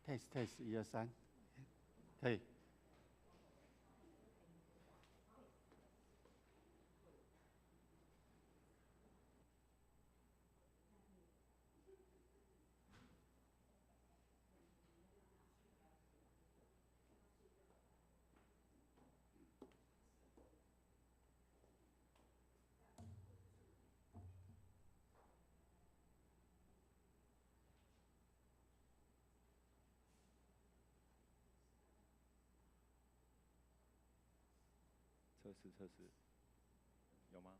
test test 1、2、3，可以。测试测试，有吗？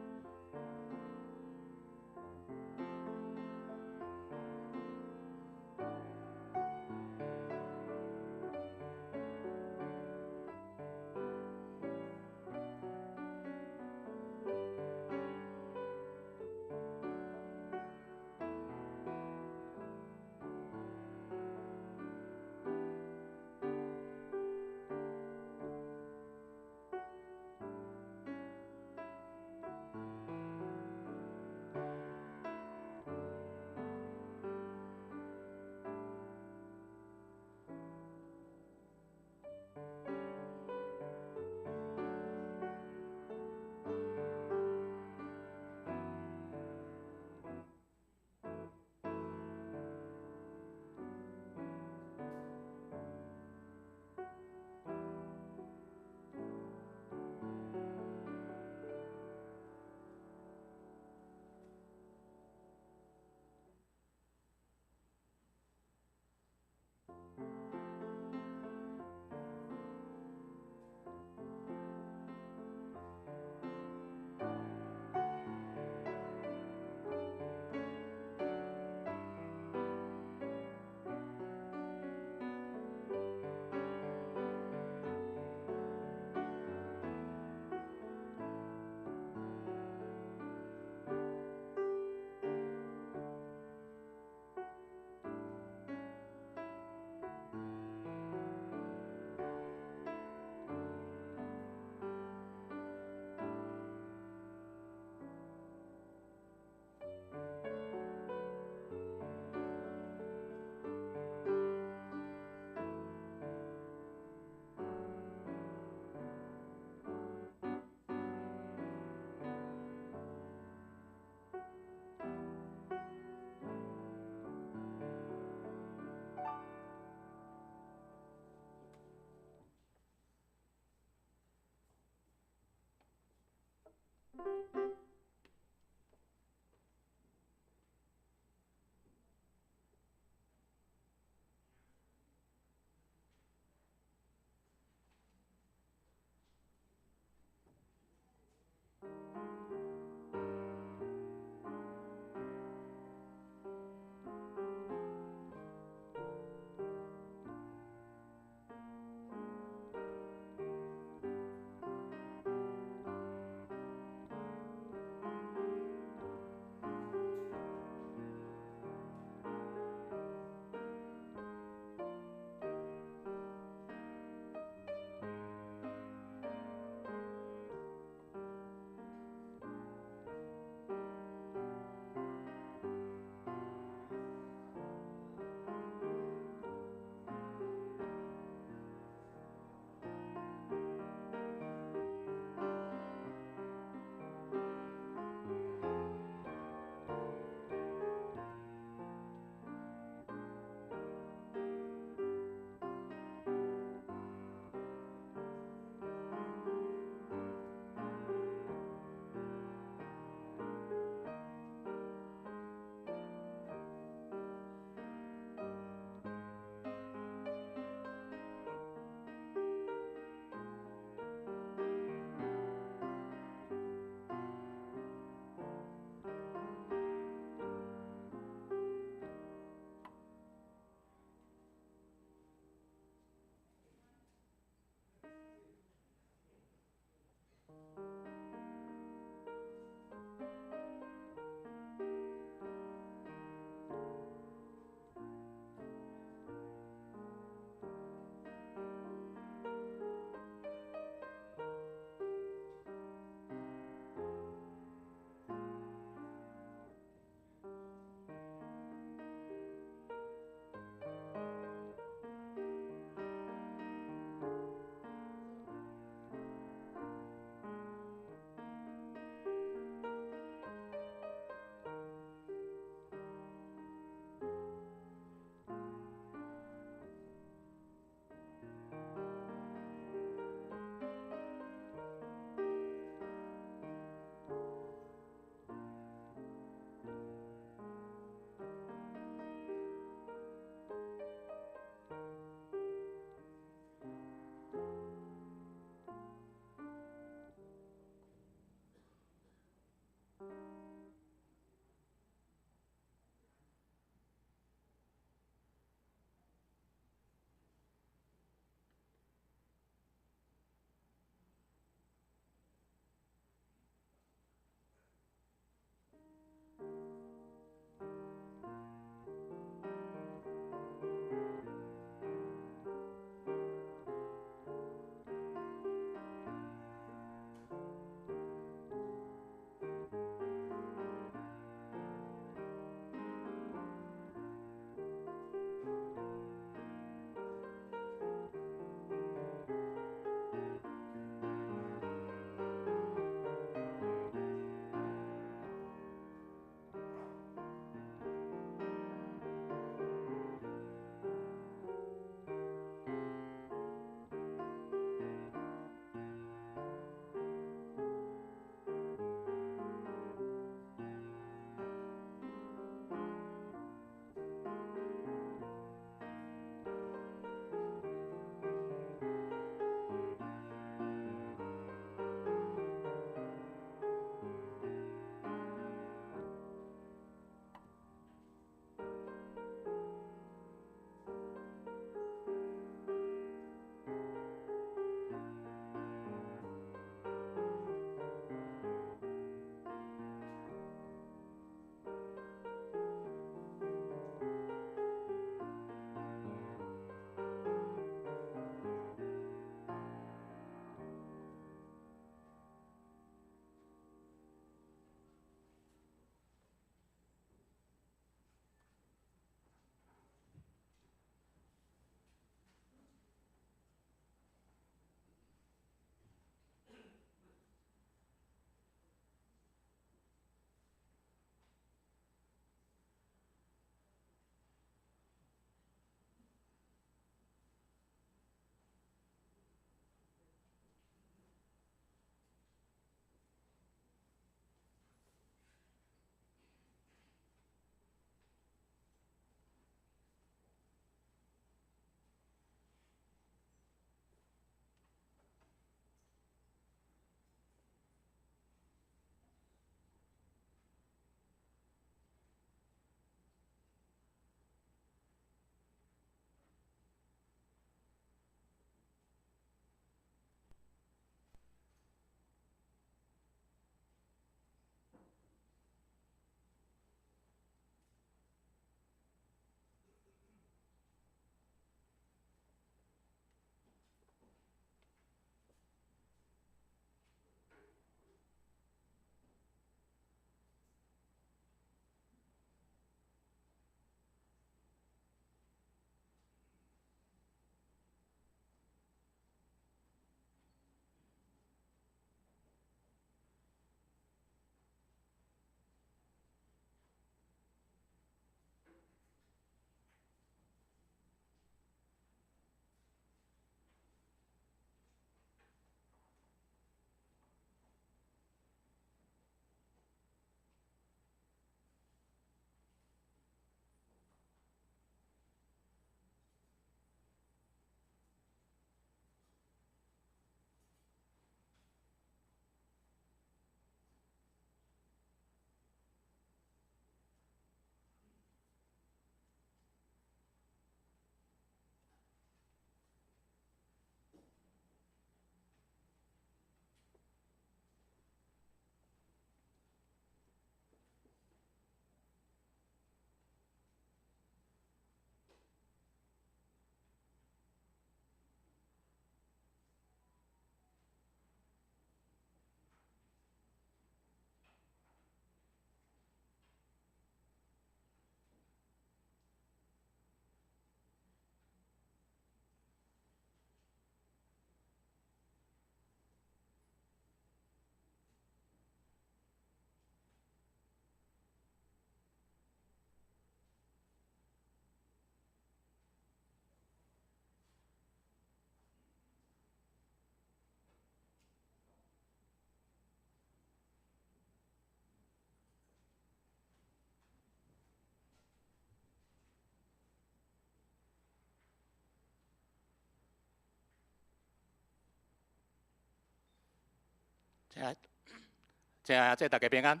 这大家平安。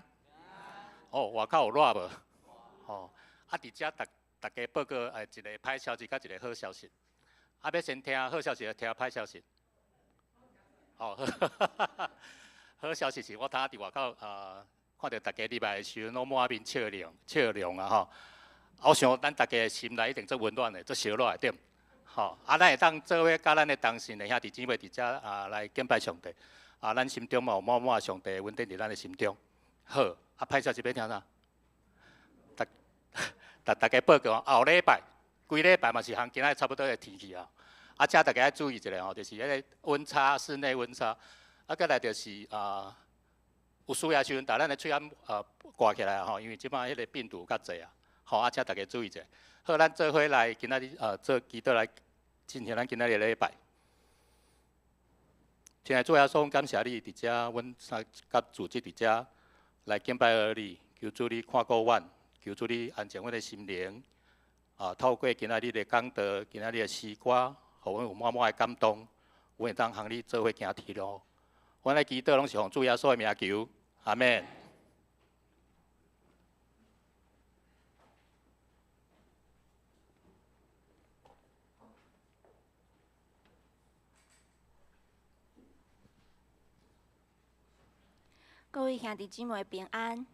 哦，外口有热无？哦，啊，伫遮大家报告一个歹消息甲一个好消息。啊，要先听好消息，听歹消息。哦，好消息是我昨伫外口看到大家礼拜的时候，拢满面笑容啊吼。我想咱大家的心内一定足温暖的，足烧热的点。吼，咱会当做伙甲咱的同信的兄弟姊妹伫遮来敬拜上帝。咱心中嘛有满满上帝的稳定伫咱的心中。好，歹消息要听啥？大家报告后礼拜，规礼拜嘛是和今仔差不多的天气啊。遮大家要注意一下吼，就是迄个温差，室内温差。再来就是有需要时阵，把咱的喙暗挂起来吼，因为即摆迄个病毒较侪啊。吼，请大家注意一下。好，咱做伙来今仔日做祈祷来进行咱今仔日的礼拜。亲爱的主耶稣，感谢你伫遮，阮甲组织伫遮来敬拜而你，求主你看顾阮，求主你安静阮的心灵。透过今仔日的讲道，今仔日的诗歌，互阮有满满的感动，阮会当和你做伙行天路。阮的祈祷拢是奉主耶稣的名求，阿门。各位兄弟姊妹平安。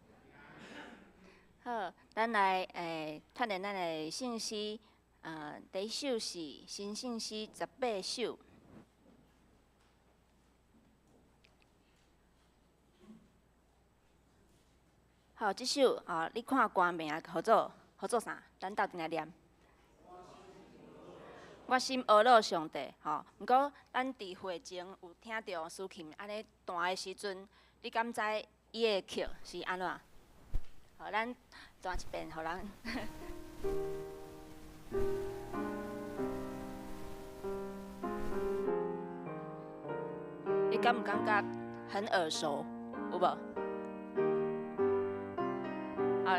好，咱来锻炼咱的信息。第一首是新信息18首。好，这首你看歌名合作啥？咱斗阵来念。我心阿乐上帝，毋过咱伫会前有听到苏琴安尼弹的时阵。你敢知伊的曲是安怎？好，咱弹一遍，互人。你敢毋感觉很耳熟？有无？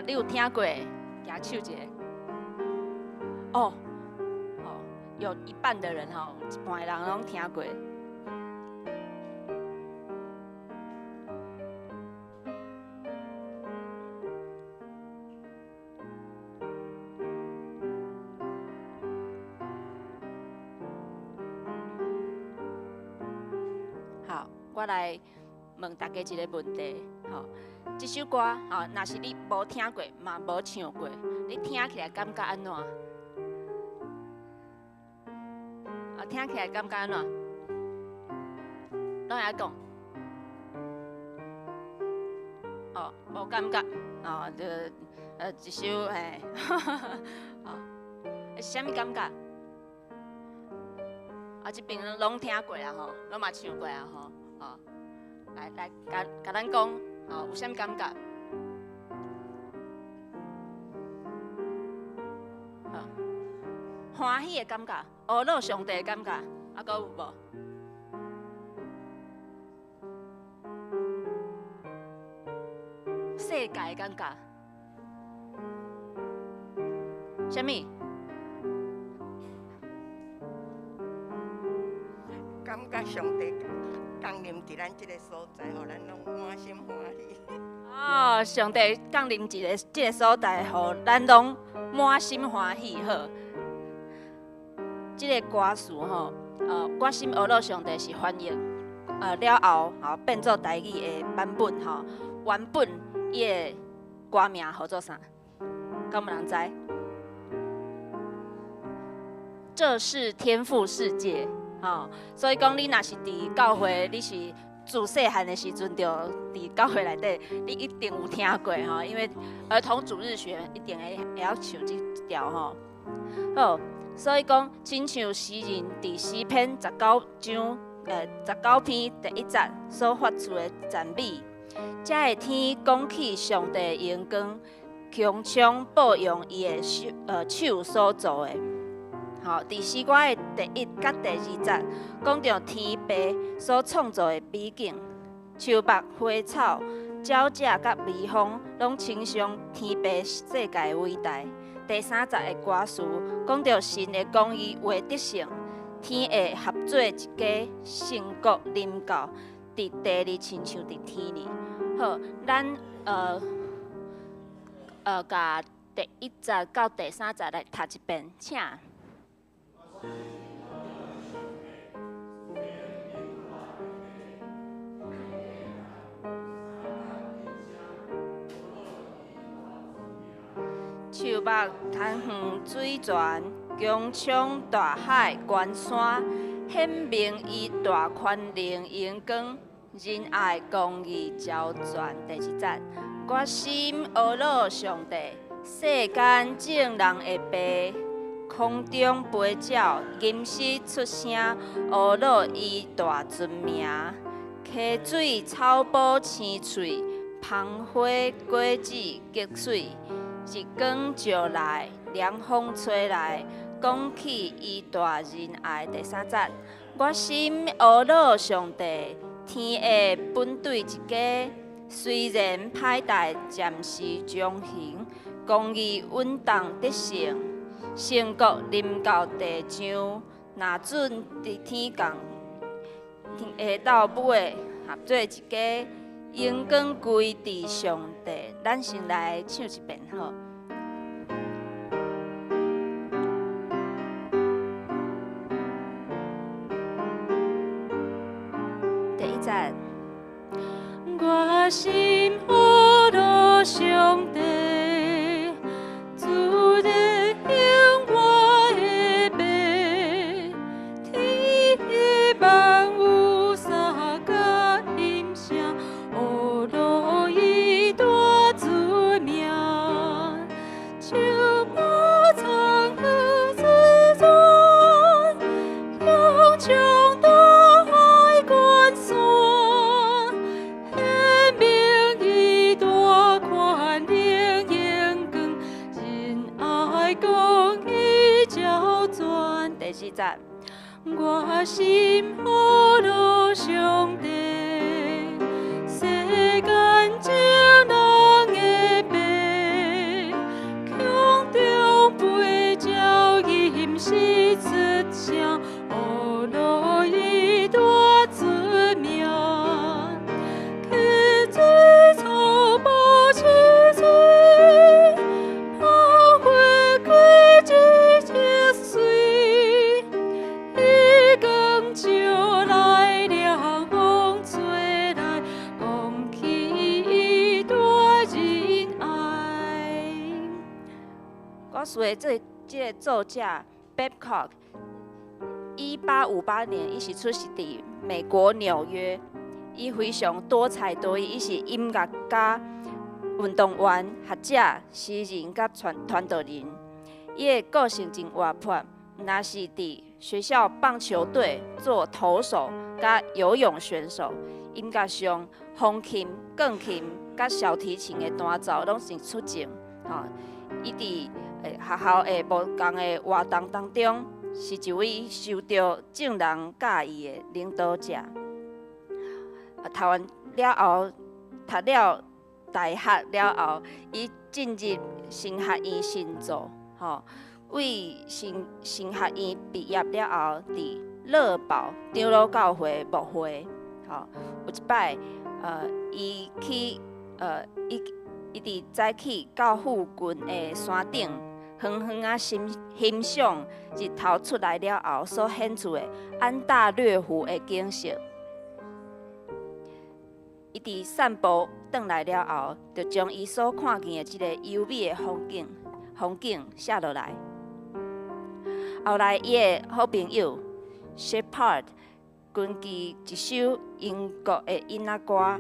你有听过？举手一下。有一半的人一半的人拢听过。我来问大家一个问题，这首歌，若是你无听过，嘛无唱过，你听起来感觉安怎？听起来感觉安怎？拢会讲，无感觉，就一首是啥物感觉？这边拢听过啊，拢嘛唱过啊，来，甲咱讲，有啥物感觉？欢喜的感觉，阿乐上帝的感觉，阁有无？世界的感觉，啥物？感觉上帝降临伫咱这个所在，互咱拢满心欢喜。上帝降临这个所在，互咱拢满心欢喜。好，这个歌词我心阿乐上帝是翻译了后，变做台语的版本原本伊的歌名叫做啥？敢有人知？这是天父世界。所以讲，你若是伫教会，你是自细汉的时阵就伫教会内底，你一定有听过因为儿童主日学一定会晓唱这条好，所以讲，亲像诗人伫诗篇19章19篇第1节所发出的赞美，才会天讲起上帝的荣光，强强保养伊的手所做的。伫诗歌的第1甲第2节，讲到天父所创造的美景，树木、花草、鸟只甲微风，拢称颂天父世界的伟大。第3节的歌词讲到神的公义为得胜，天会合做一家，成国临到，伫地里，亲像伫天里。好，咱甲第1节到第3节来读一遍，请。树木滩远水泉，强冲大海关山，显明伊大权能荣光，仁爱公义交传。第2节，我心阿罗上帝，世间正人的爸，空中飞鸟，吟诗出声，阿罗伊大尊名。溪水草埔青翠，芳花果子结水。日光照来，凉风吹来，讲起伊大仁爱。第3节，我心阿罗上帝，天下本对一家，虽然歹代暂时将行，公义稳当得胜，成国临到地上，若准伫天降，下到尾合做一家。荣光归伫上帝，咱先来唱一遍好。第1节，我心阿罗上帝，主的向我的爸，天下万物三甲欣赏。阿罗伊大尊名，树木苍河之泉，强冲大海关山，显明伊大权能荣光，仁爱公义交传。第4节，我心阿罗上帝。世间正人的爸，空中飞鸟吟诗出声，阿罗伊大尊名。溪水草木青翠，芳花果子结水，日光照来，凉风吹来。讲起伊大仁爱。我属的这个作者 Babcock， 1858年，伊是出世伫美国纽约。伊非常多才多艺，伊是音乐家、运动员、学者、诗人甲传道人。伊的个性真活泼，若是伫学校棒球队做投手甲游泳选手。音乐上，风琴、钢琴甲小提琴的弹奏拢是出众。伊伫学校的无同的活动当中，是一位受到众人喜意的领导者。读完了后，读了大学了后，伊进入神学院信主。为神学院毕业了后，伫乐宝长老教会牧会。有一摆，伊伫早起到附近的山顶，远远啊欣赏日头出来了后所显出的安大略湖的景色。伊伫散步转来了后，就将伊所看见的即个优美的风景写落来。后来，伊的好朋友 Shepard 根据一首英国的音乐歌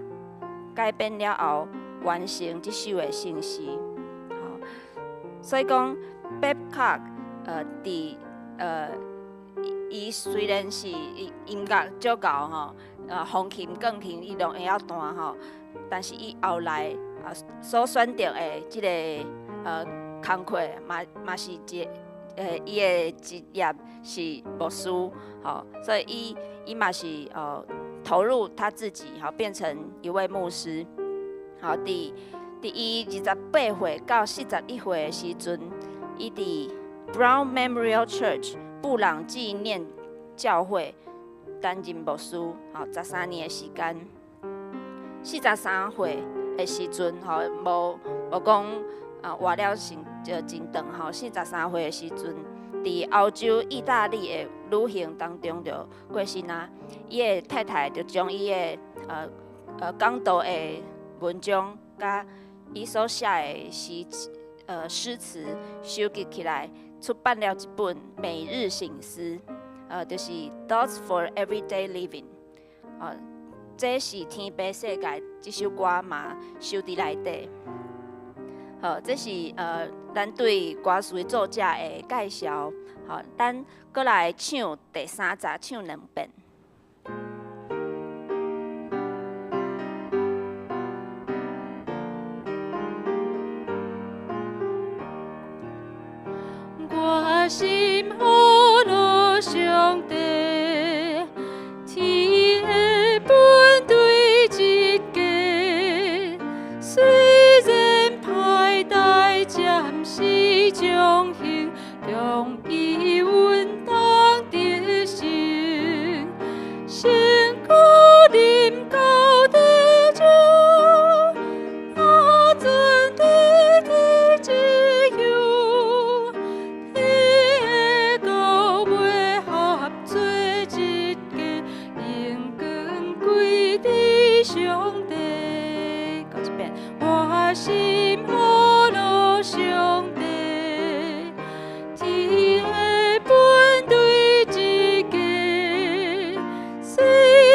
改编了后，完成这首的圣诗。所以讲 ，Babcock 伊虽然是音乐足够风琴、钢琴伊拢会晓弹但是伊后来所选择的即个工课嘛是伊的职业是牧师所以伊嘛是投入他自己变成一位牧师伫伊28岁到41岁的时阵，伊伫 Brown Memorial Church 布朗纪念教会担任牧师，13年的时间。43岁的时阵，无讲活了真长，43岁的时阵，伫欧洲、意大利的旅行当中就过身啊。伊的太太就将伊的讲道的文章甲伊所写的诗词收集起来，出版了一本《每日醒思》，就是《Thoughts for Everyday Living》。这是《天边世界》这首歌嘛收伫内底。这是咱对歌词作者的介绍。咱搁来唱第3集，唱2遍。我心好路上帝，天的本对一家，虽然歹代暂时将行，强伊阮当得成，成果临到地上，阿尊地地之有。上帝，讲一遍，我心好路上帝，天的本对一家，虽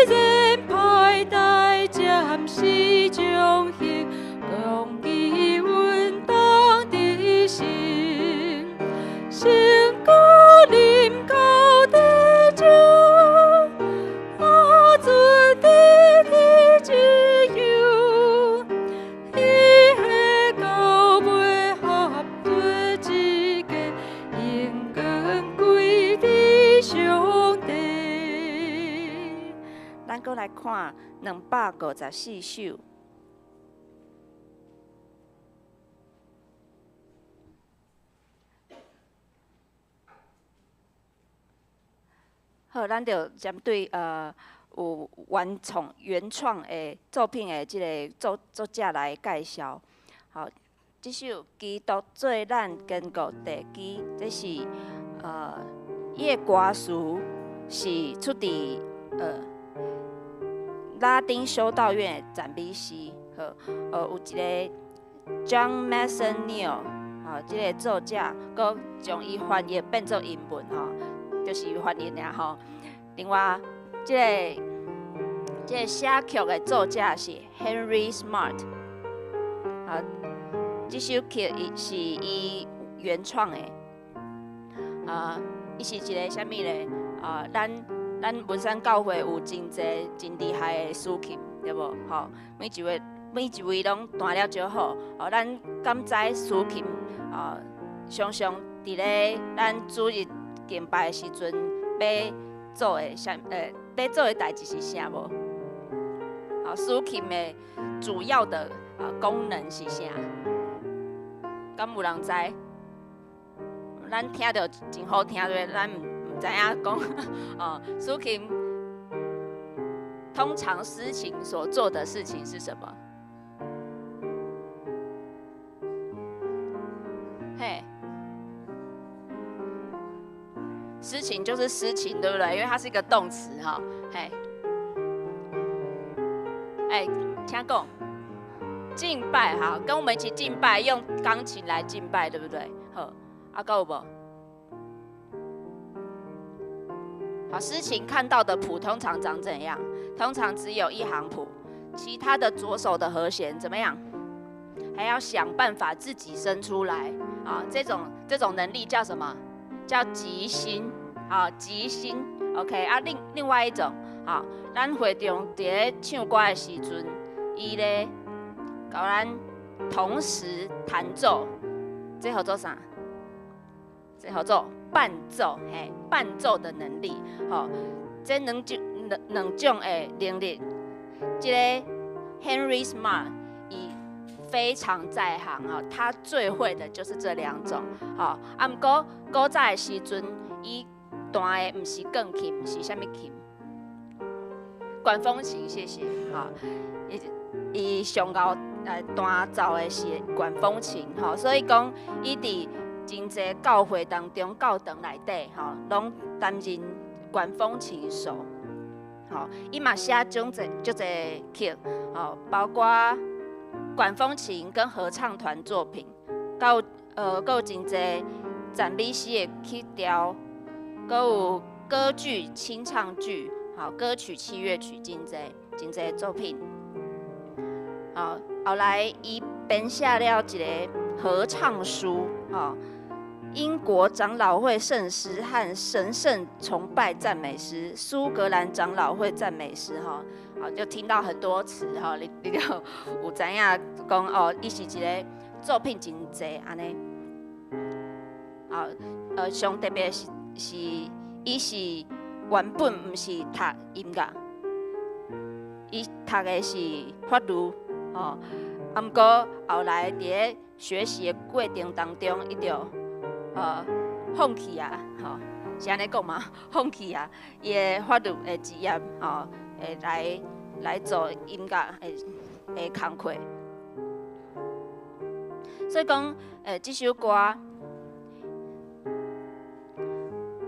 然歹代暂时将行，强伊阮当得成，成果临到地上。咱搁来看254首。好，咱就针对有原创的作品的即个作者来介绍。好，这首《基督做咱坚固地基》，这是伊的歌词是出伫拉丁修道院的赞美诗。有一个 John Mason Neal， 即个作者，佮将伊翻译变做英文就是翻译尔另外，即个写曲的作者是 Henry Smart， 这首曲是伊原创的，伊是一个啥物咧？咱文山教会有真济真厉害的司琴，对无？每一位拢弹了就好。咱敢知司琴常常伫咧咱主日敬拜的时阵，要做的代志是啥无？司琴的主要的功能是啥？敢有人知？咱听到真好听对，咱唔知影讲司琴通常司琴所做的事情是什么？嘿，司琴就是司琴，对不对？因为它是一个动词嘿，听讲敬拜跟我们一起敬拜，用钢琴来敬拜，对不对？好，还有无？好，司琴看到的谱通常长怎样？通常只有一行谱，其他的左手的和弦怎么样？还要想办法自己生出来这种能力叫什么？叫即兴。即兴 ，OK 另外一种咱会中伫咧唱歌的时阵，伊咧甲咱同时弹奏，这叫做啥？这叫做伴奏，伴奏的能力，这两种的能力，这个 Henry Smart 伊非常在行他最会的就是这2种，不过古早的时阵，伊弹的唔是钢琴，唔是啥物琴，管风琴，谢谢。好，伊上高弹奏的是管风琴，吼，所以讲伊伫真侪教会当中、教堂内底，吼，拢担任管风琴手。吼，伊嘛写足侪曲，吼，包括管风琴跟合唱团作品，还有真侪赞美诗的曲调，还有歌剧、清唱剧，好，歌曲、器乐曲，真侪作品。好，后来伊编写了一个合唱书，吼，英国长老会圣诗和神圣崇拜赞美诗，苏格兰长老会赞美诗，吼，好，就听到很多词，吼，你就有知影讲哦，伊是一个作品真济安尼。好，上特别是伊是原本毋是读音乐，伊读的是法律，吼，啊，毋过后来伫咧学习的过程当中，伊就放弃啊，吼，是安尼讲嘛，放弃啊，伊的法律的职业，吼，会来做音乐的工课。所以讲，这首歌，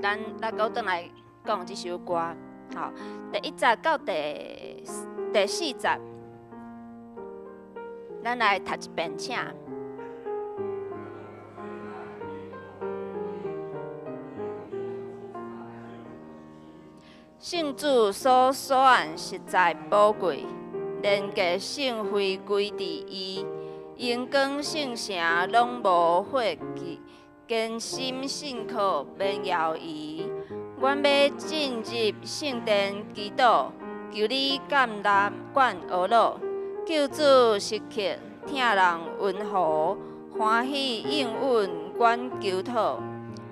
咱搁转来讲这首歌，吼，第1节到第4节，咱来读一遍，请。圣主所选实在宝贵，连个圣灰归伫伊。因光圣城拢无火气，坚心信靠免摇移。阮要进入圣殿祈祷，求你感纳管恶恼，救主失去听人温和，欢喜应允阮求讨。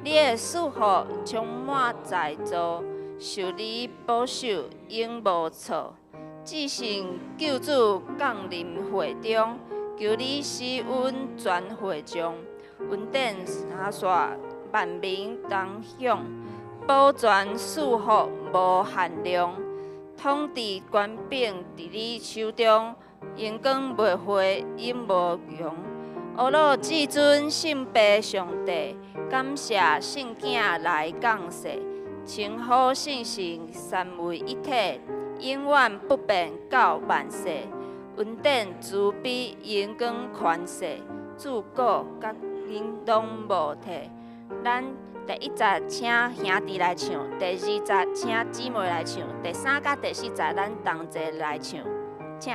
你的祝福充满在座，受你保守永无错。至圣救主降临会中。求你施恩全会众，恩典洒洒万民同享，保全赐福无限量，统治权柄伫你手中，阳光袂灰，阴无穷。阿罗至尊圣父上帝，感谢圣囝来降世，称呼圣神三位一体，永远不变到万世。恩典、慈悲、阳光、权势、祝福，甲因拢无替。咱第1节请兄弟来唱，第2节请姊妹来唱，第3甲第4节咱同齐来唱，请。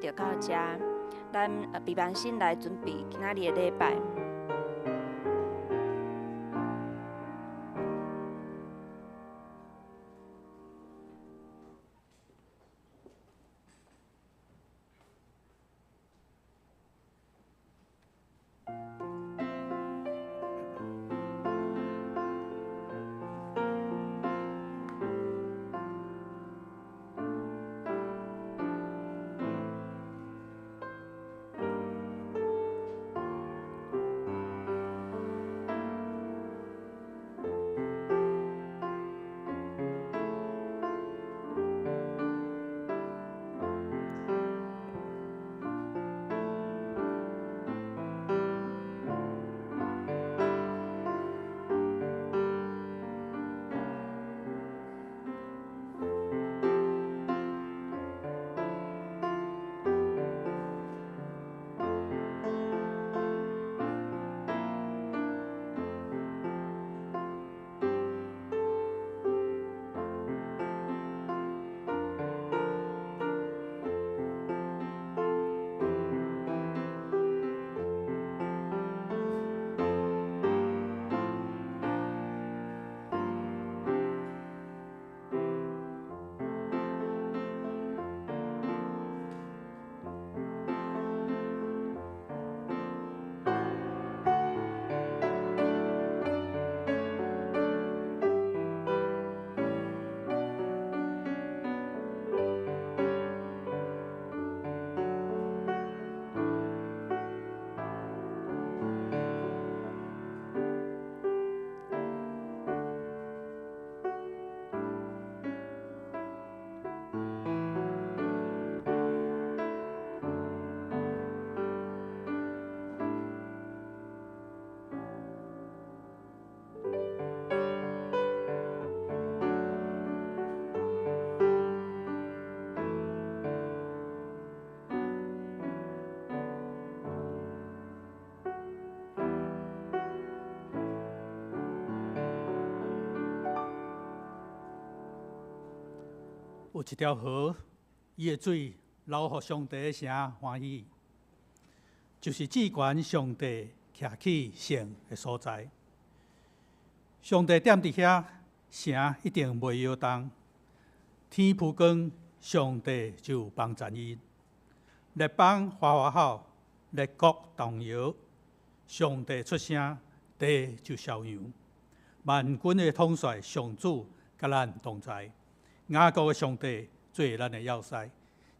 就到这，咱备万心来准备今仔日的礼拜。有一条河，伊的水流互上帝的城欢喜，就是至悬上帝徛起圣的所在。上帝踮伫遐，城一定袂摇动。天曝光，上帝就帮赞伊；列邦花好，列国动摇，上帝出声，地就逍遥。万军的统帅上主甲咱同在。雅各的上帝做咱的要塞，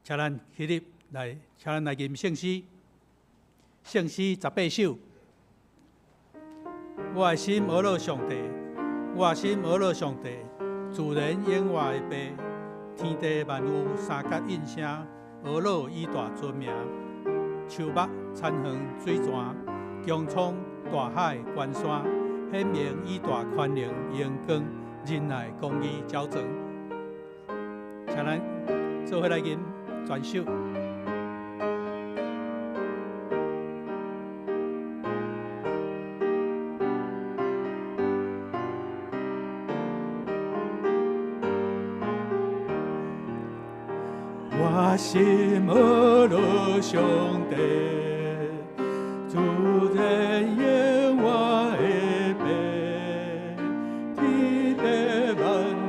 请咱起立来，请咱来吟圣诗。圣诗18首。我的心俄罗上帝，我的心俄罗上帝，自然永活的爸，天地万物三角应声，俄罗以大尊名。树木产黄水泉，江涌大海关山，显明以大宽容阳光，仁爱公义交正。请咱做伙来吟全首。我心俄罗上帝，自然永活的爸，天地万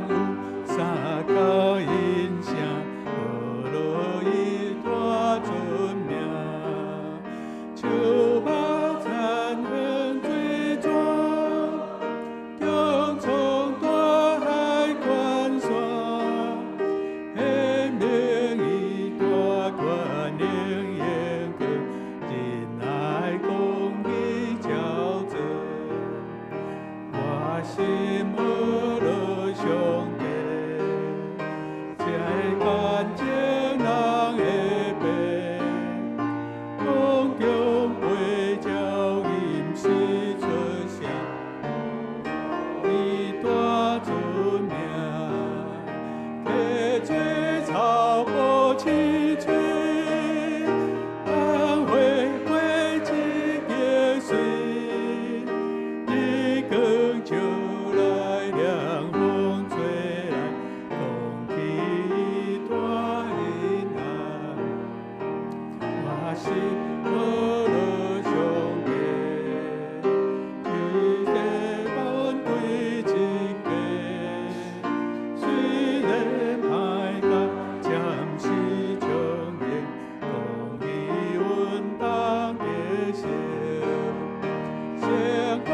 物三角应声，俄罗以大尊名，树木产黄水泉，江涌大海关山。心俄罗上帝，这干净人的爸，空中飞鸟吟诗出声，以大尊名，溪水草木青翠，是我的兄弟，有些反对一家，虽然歹甲暂时将缘，共你稳当的心，幸福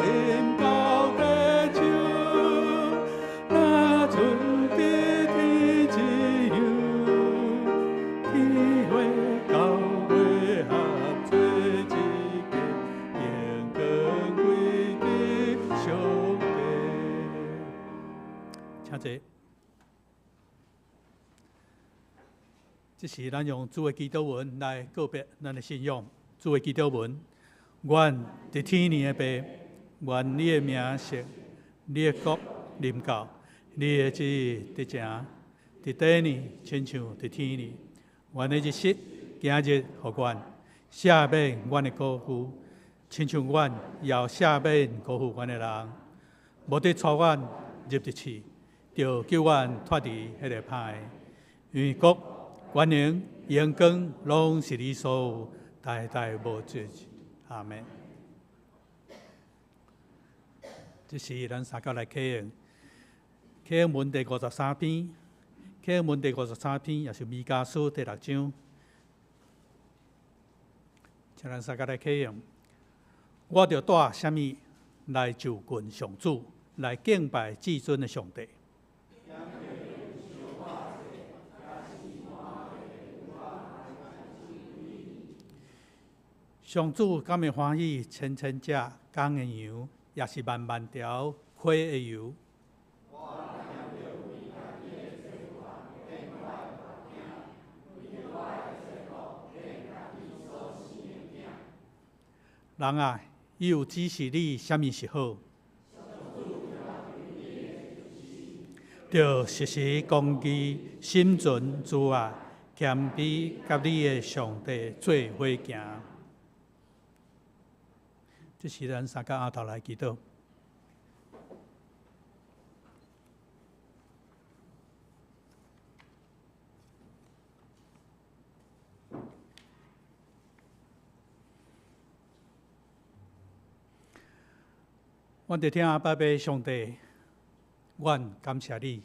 临到地手，那存在天之佑。体会到会合做一家，永更归的兄弟。请坐。这是咱用主的祈祷文来告别咱的信仰。主的祈祷文：愿在天年的爸，愿你的名圣，你的国临到，你的旨意得成，在地呢，亲像在天呢。阮的日食，今日互阮赦免阮的过负，亲像阮也赦免过负阮的人，无得带阮入地去，就救阮脱离迄个歹。因为国、权能、荣光，拢是你所有，代代无绝。阿门。这是咱三角来启用，启用文第53篇。启用文第53篇，也是弥迦书第6章。请咱三个来启用。我着带什么来就近上主，来敬拜至尊的上帝？上主敢会欢喜千千只公的羊，也是万万条溪的油。人啊，伊有指示你什么是好，着实时公义、心存慈爱、谦卑，甲你的上帝做伙行。这是咱三个阿头来祈祷。阮伫听阿爸爸上帝，阮感谢你，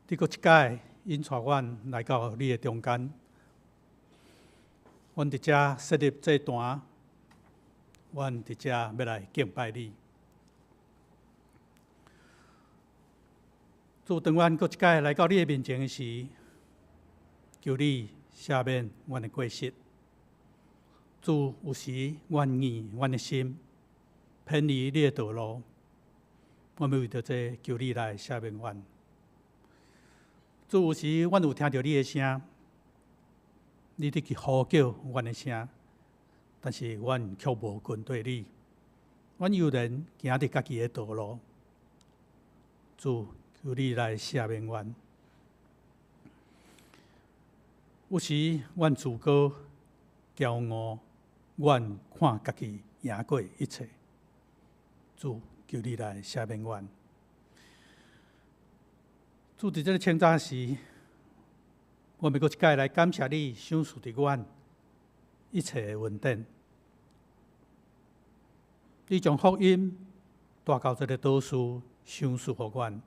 你搁一届引带阮来到你的中间。阮伫遮设立这段，阮伫遮要来敬拜你。主，当阮搁一届来到你的面前时，求你赦免阮的过失。主，有时阮意阮的心偏离你的道路，我们为着这求你来赦免阮。主，有时阮有听到你的声，你伫去呼叫阮的声，但是阮却无跟对你，阮犹然行伫家己的道路。主，求你来赦免阮。有时阮自高骄傲，阮看家己赢过一切。主，求你来赦免阮。主，伫这个清早时，我们搁一届来感谢你赏赐伫阮一切的恩典。你将福音带到这个岛屿，赏赐互阮。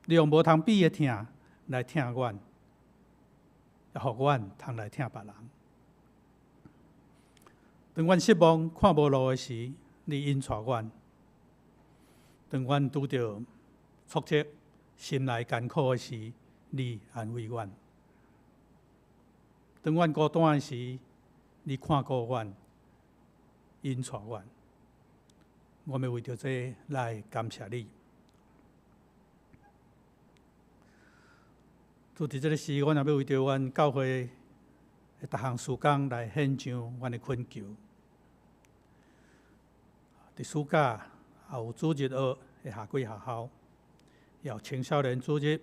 你用无通比的听来听阮，也互阮通来听别人。当阮失望看无路的时，你引带阮；当阮拄着挫折、心内艰苦的时，你安慰阮；当阮孤单的时，你看顾阮，引带阮。我们为着这来感谢你。拄伫这个时，阮也要为着阮教会的逐项事工来献上阮的恳求。伫暑假也有主日学的夏季学校，也有青少年主日，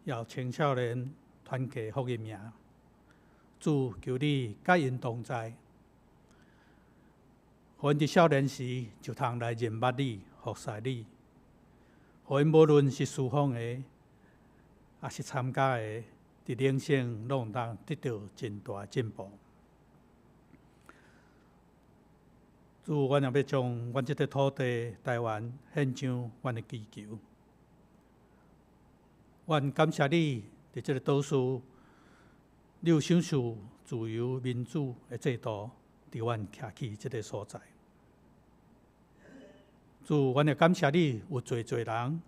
也有青少年团契福音营。主，求你甲因同在，互因伫少年时就通来认捌你、服侍你，互因无论是侍奉的，也是参加的，伫人生拢有当得到真大进步。主，阮也要将阮即个土地台湾献上阮的祈求。阮感谢你伫即个岛屿，你有享受自由民主的制度，伫阮徛起即个所在。主，阮也感谢你有侪人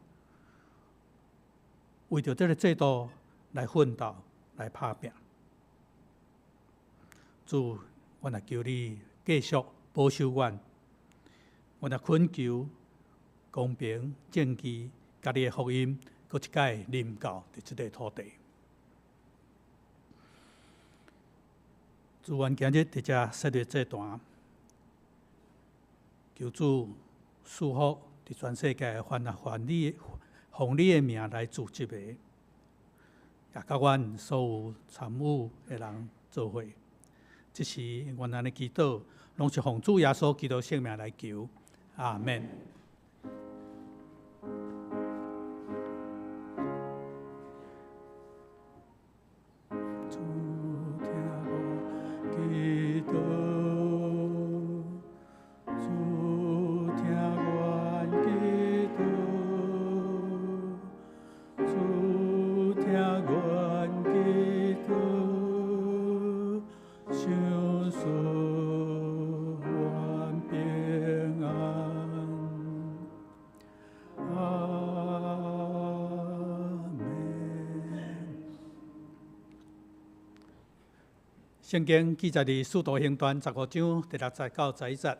为着即个制度来奋斗、来打拼。主，阮也求你继续保守阮，阮也恳求公平、正义，甲你的福音，搁一摆临到伫即个土地。主，阮今日伫遮设立这段，求主赐福伫全世界凡你奉你的名来组织的，也甲阮所有参与的人做伙。这是阮安尼祈祷，拢是奉主耶稣基督圣名来求，阿门。主听我祈祷，主听阮祈祷，主听阮祈祷，相信阮平安。阿门。圣经记载伫《使徒行传》15章第60到11节，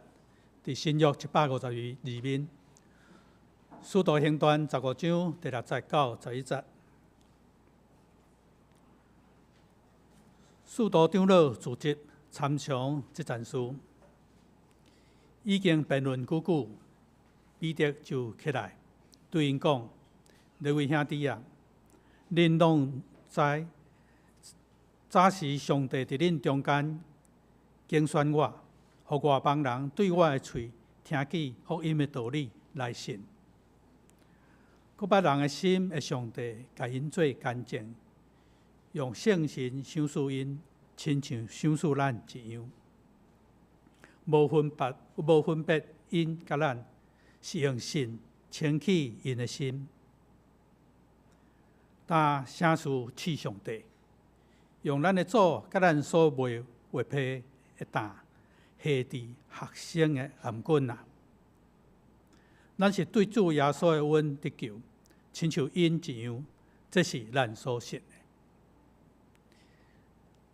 伫新约152面。《使徒行传》15章第60到11节。使徒长老组织参详这件事，已经辩论久久，彼得就起来对因讲：“两位兄弟啊，恁拢知，早时上帝伫恁中间拣选我，互外邦人对我的喙听见福音的道理来信。搁捌人的心的上帝，甲因做干净，用圣神赏赐因，亲像赏赐咱一样，无分别因甲咱，是用信清起因的心。但啥事赐上帝，用咱的主甲咱所卖活批的担，下伫学生的颔棍啊！咱是对主耶稣的恩得救，亲像因一样，这是咱所信的。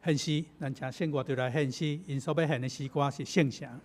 献诗，咱请圣乐队来献诗，因所要献的诗歌是圣城。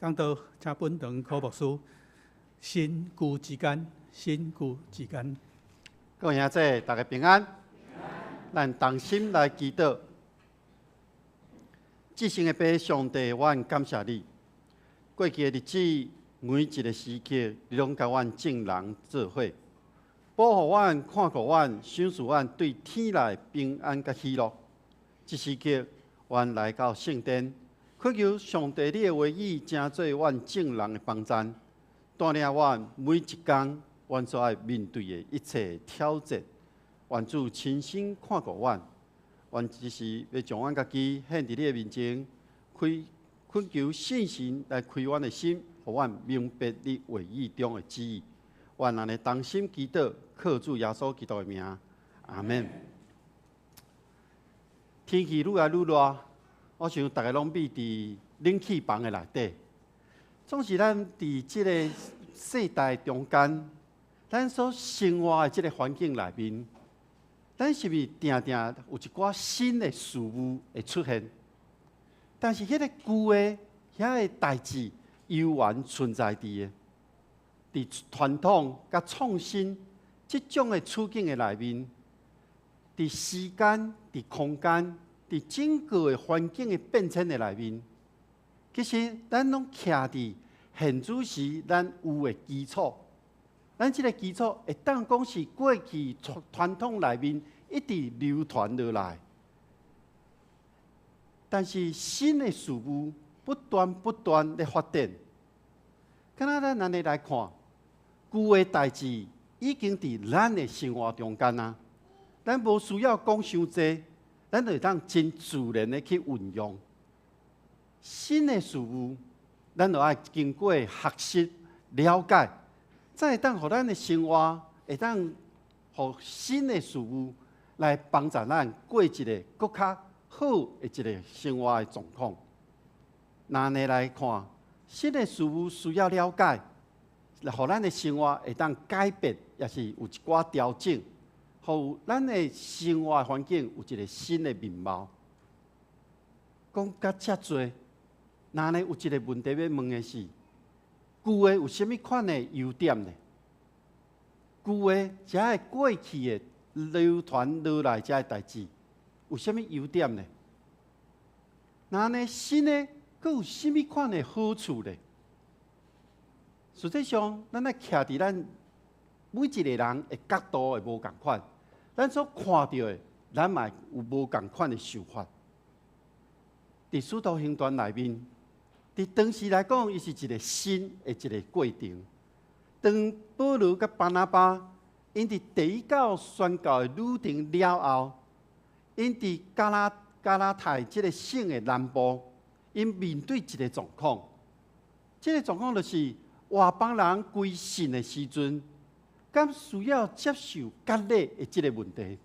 讲到请本堂柯牧师身躯之间，身躯之间。各位兄弟，大家平安。咱同心来祈祷。至圣的爸，上帝，阮感谢你。过去的日子，每一个时刻，你拢甲阮众人做伙，保护阮、看顾阮、赏赐阮对天来平安甲喜乐。这时刻，阮来到圣殿，恳求上帝你的话语，成做阮众人的帮站，带领阮每一天，阮所爱面对的一切挑战。愿主亲身看顾阮，愿只是要将阮家己献伫你的面前，恳求信心来开阮的心，互阮明白你话语中的旨意。愿安尼同心祈祷，靠主耶稣基督的名，阿门。天气愈来愈热，我想大家拢闭伫冷气房的内底。总是咱伫即个世代中间，咱所生活的即个环境内面。咱是毋是定定有一寡新的事物会出现？但是迄个旧的遐个代志悠然存在伫的，伫传统甲创新即种的处境的内面，伫时间、伫空间、伫整个的环境的变迁的内面，其实咱拢徛伫现主时咱有的基础。咱即个基础会当讲是过去传统内面一直流传落来，但是新的事物不断的发展。敢若咱安尼来看，旧的代志已经伫咱的生活中间啊，咱无需要讲伤济，咱就会当真自然的去运用。新的事物，咱就要经过学习了解。才会当，互咱的生活会当，互新的事物来帮助咱过一个更较好的一个生活的状况。那安尼来看，新的事物需要了解，互咱的生活会当改变，也是有一寡调整，互咱的生活环境有一个新的面貌。讲甲遮多，那安尼有一个问题要问的是。旧的有啥物款的优点呢？旧的遮个过去的流传落来遮个代志，有啥物优点呢？那安尼新的，佫有啥物款的好处呢？实际上，咱咧徛伫咱每一个人的角度会无共款，咱所看到的，咱嘛有无共款的想法。伫《使徒行传》内面。伫当时来讲，伊是一个新的一个过程。当保罗甲巴拿巴因伫第一教宣教的旅程了后，因伫加拉太即个省的南部，因面对一个状况。即个状况就是外邦人归信的时阵，敢需要接受割礼的即个问题。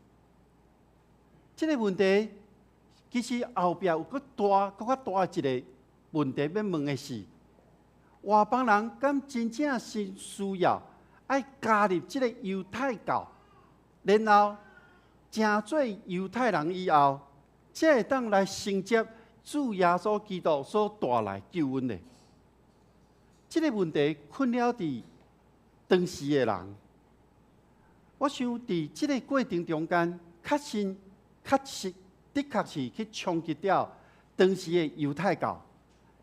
即个问题其实后壁有更较大一个。问题要问的是，外邦人敢真正是需要爱加入这个犹太教，然后成做犹太人以后，才会当来承接主耶稣基督所带来救恩的？这个问题困扰伫当时的人。我想伫这个过程中间，确实的确是去冲击掉当时的犹太教。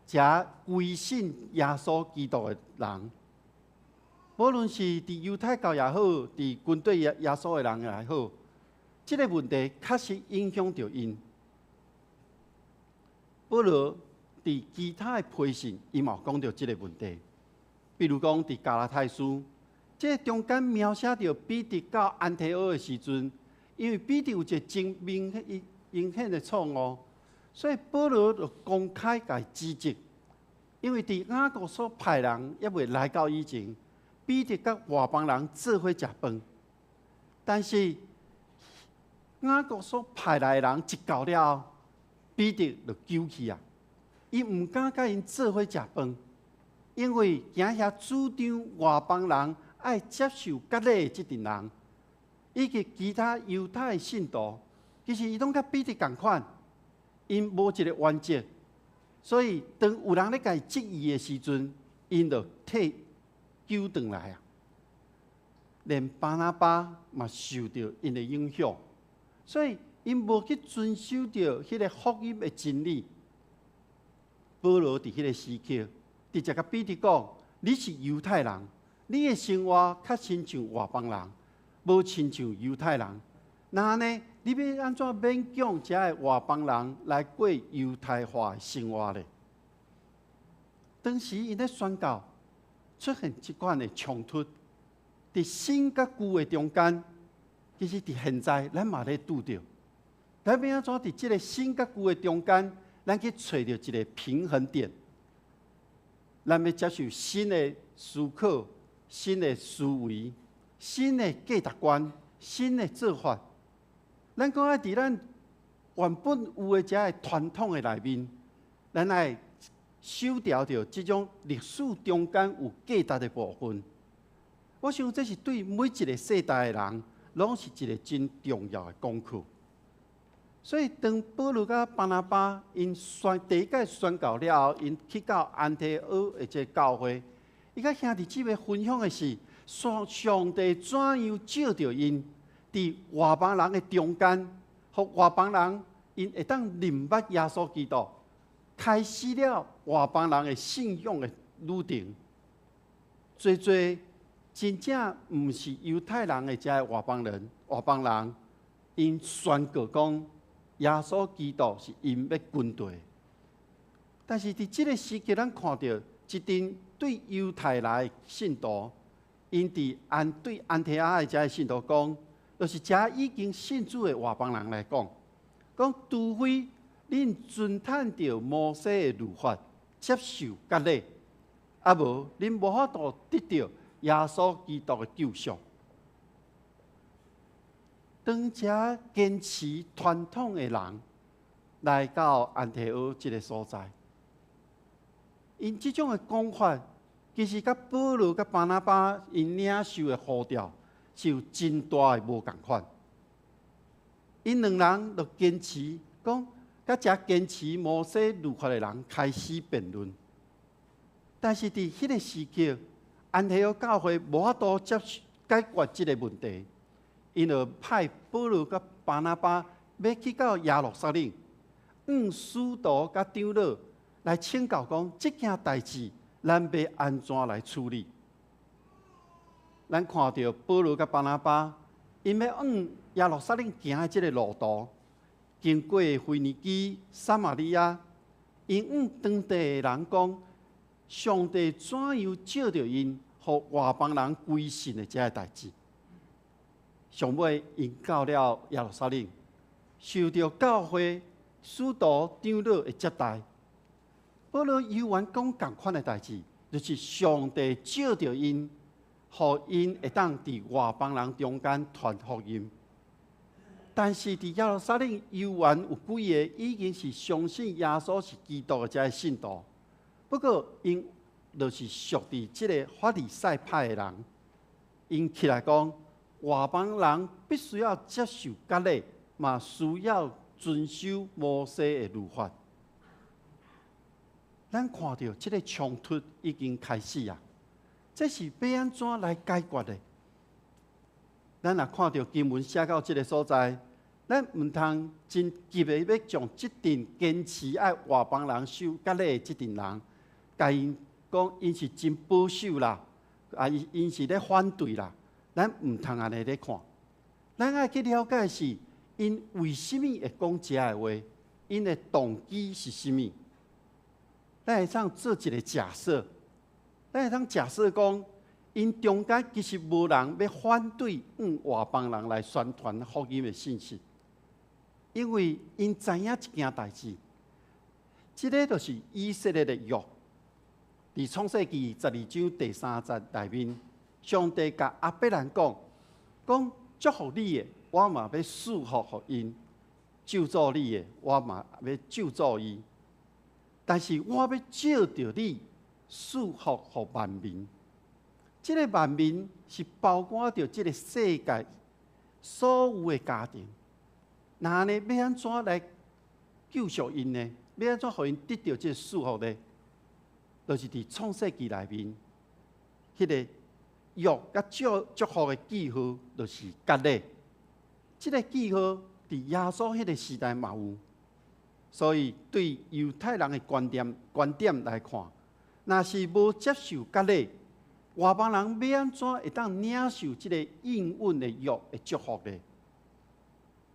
遮归信耶稣基督的人，无论是伫犹太教也好，伫军队耶稣的人也好，这个问题确实影响到因。保罗伫其他的批信，伊嘛讲到这个问题。比如讲伫加拉太书，这中间描写到彼得到安提阿的时阵，因为彼得有一个真明显的错误。所以保罗就公开甲伊指责，因为伫雅各所派人还未来到以前，彼得甲外邦人做伙食饭，但是雅各所派来的人一到了后，彼得就揪去啊，伊毋敢甲因做伙食饭，因为惊遐主张外邦人爱接受割礼的即群人，以及其他犹太信徒，其实伊拢甲彼得共款。因无一个原则，所以当有人咧甲伊质疑的时阵，因就退救回来啊。连巴拿巴嘛受到因的影响，所以因无去遵守着迄个福音的真理。保罗伫迄个时刻，直接甲彼得讲：你是犹太人，你的生活较亲像外邦人，无亲像犹太人。那呢，你要安怎勉强遮个外邦人来过犹太化的生活呢？当时因咧宣告出现即款的冲突。伫新甲旧的中间，其实伫现在咱嘛咧拄着，咱要安怎伫即个新甲旧的中间，咱去找到一个平衡点。咱要接受新的思考、新的思维、新的价值观、新的做法。咱讲爱伫咱原本有的遮个传统的内面，咱爱守调着即种历史中间有价值的部分。我想这是对每一个世代的人，拢是一个真重要的功课。所以，当保罗甲巴拿巴因第一届宣告了后，因去到安提阿的这教会，伊甲兄弟姊妹分享的是，上帝怎样照着因伫外邦人的中间，互外邦人因会当明白耶稣基督，开始了外邦人的信仰的旅程。最真正毋是犹太人的遮外邦人因宣告讲，耶稣基督是因要军队。但是伫即个时期，咱看到一群对犹太来的信徒，因对安提阿的遮信徒讲，就是遮已经信主的外邦人来讲，除非恁遵趁着摩西的律法，接受割礼，啊无恁无法度得到耶稣基督的救赎。当遮坚持传统的人来到安提阿这个所在，因这种的讲法，其实甲保罗、甲巴拿巴因领受的呼召是有真大的无共款。因两人就坚持讲，甲遮坚持摩西律法的人开始辩论，但是伫迄个时刻，安提阿教会无法度解决这个问题，因而派保罗甲巴拿巴要去到耶路撒冷，使徒甲长老来请教讲，这件代志咱要安怎来处理？咱看到保罗甲巴拿巴，因要往耶路撒冷行的这个路途，经过腓尼基、撒玛利亚，因往当地的人讲，上帝怎样照着因，互外邦人归信的这个代志。上尾因到了耶路撒冷，受到教会使徒长老的接待。保罗犹原讲同款的代志，就是上帝照着因，互因会当伫外邦人中间传福音。但是伫耶路撒冷犹原有几个已经是相信耶稣是基督的这些信徒，不过因就是属伫这个法利赛派的人，因起来讲，外邦人必须要接受割礼，嘛需要遵守摩西的律法。咱看到这个冲突已经开始啊，这是要安怎来解决的？咱若看到经文写到这个所在，咱唔通真急的要将这群坚持爱外邦人守割礼的这群人，甲因讲因是真保守啦，啊因是咧反对啦，咱唔通安尼咧看。咱爱去了解是因为什么会讲这个话，因的动机是什么？咱会当做一个假设，咱会当假设讲，因中间其实无人要反对外邦人来宣传福音的信息，因为因知影一件代志，这个就是以色列的约。伫创世纪12章第3节内面，上帝甲亚伯兰讲祝福你的，我嘛要祝福因；咒诅你的，我嘛要咒诅伊。但是我要照着你祝福给万民。这个万民是包括着这个世界所有的家庭。那呢，要安怎来救赎因呢？要安怎互因得到这个祝福呢？就是伫创世纪内面，迄个约甲祝福的记号，就是割礼。这个记号伫耶稣迄个时代嘛有，所以对犹太人的观点来看，若是无接受割礼，外邦人要安怎会当领受这个应允的约的祝福呢？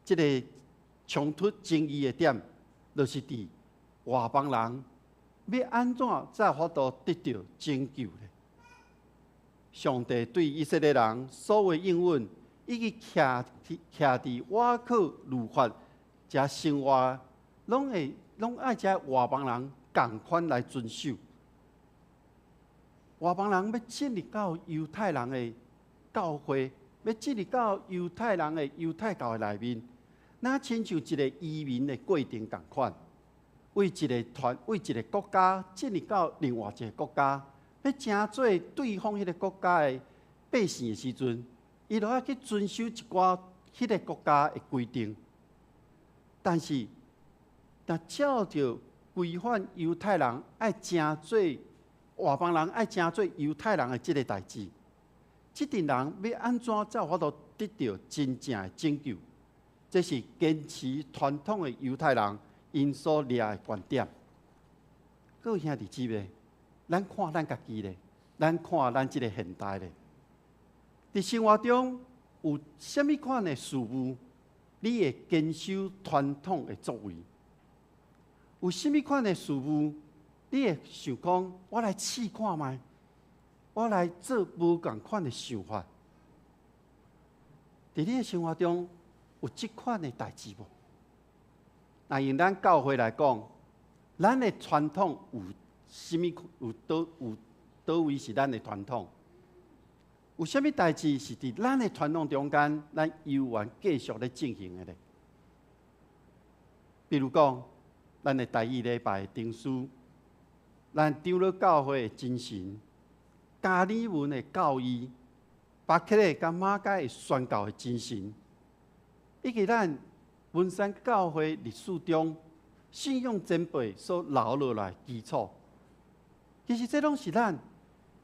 这个冲突争议的点，就是伫外邦人要安怎才有法度得到拯救呢？上帝对以色列人所有应允，以及徛伫瓦靠律法遮生活，拢爱遮外邦人共款来遵守。外邦人要进入到犹太人的教会，要进入到犹太人的犹太教会内面，那亲像一个移民的过程共款，为一个国家进入到另外一个国家，要成做对方迄个国家的百姓的时阵，伊就要去遵守一寡迄个国家的规定。但是，照着规范犹太人爱成做外邦人爱成做犹太人的这个代志，这群人要安怎才有法度得到真正的拯救？这是坚持传统的犹太人因所立的观点。各位兄弟姊妹，咱看咱家己咧，咱看咱这个现代咧，伫生活中有啥物款的事物，你会坚守传统的作为？有啥物款的事物？你会想讲，我来试看卖，我来做无共款的想法。伫你的生活中有即款的代志无？那用咱教会来讲，咱的传统有啥物？有倒位是咱的传统？有啥物代志是伫咱的传统中间，咱悠远继续咧进行的咧？比如讲，咱的第一礼拜的定书。咱长老教会的精神，加利文的教义，巴克勒甲马街的宣教的精神，以及咱文山教会历史中信仰前辈所留落来基础，其实这拢是咱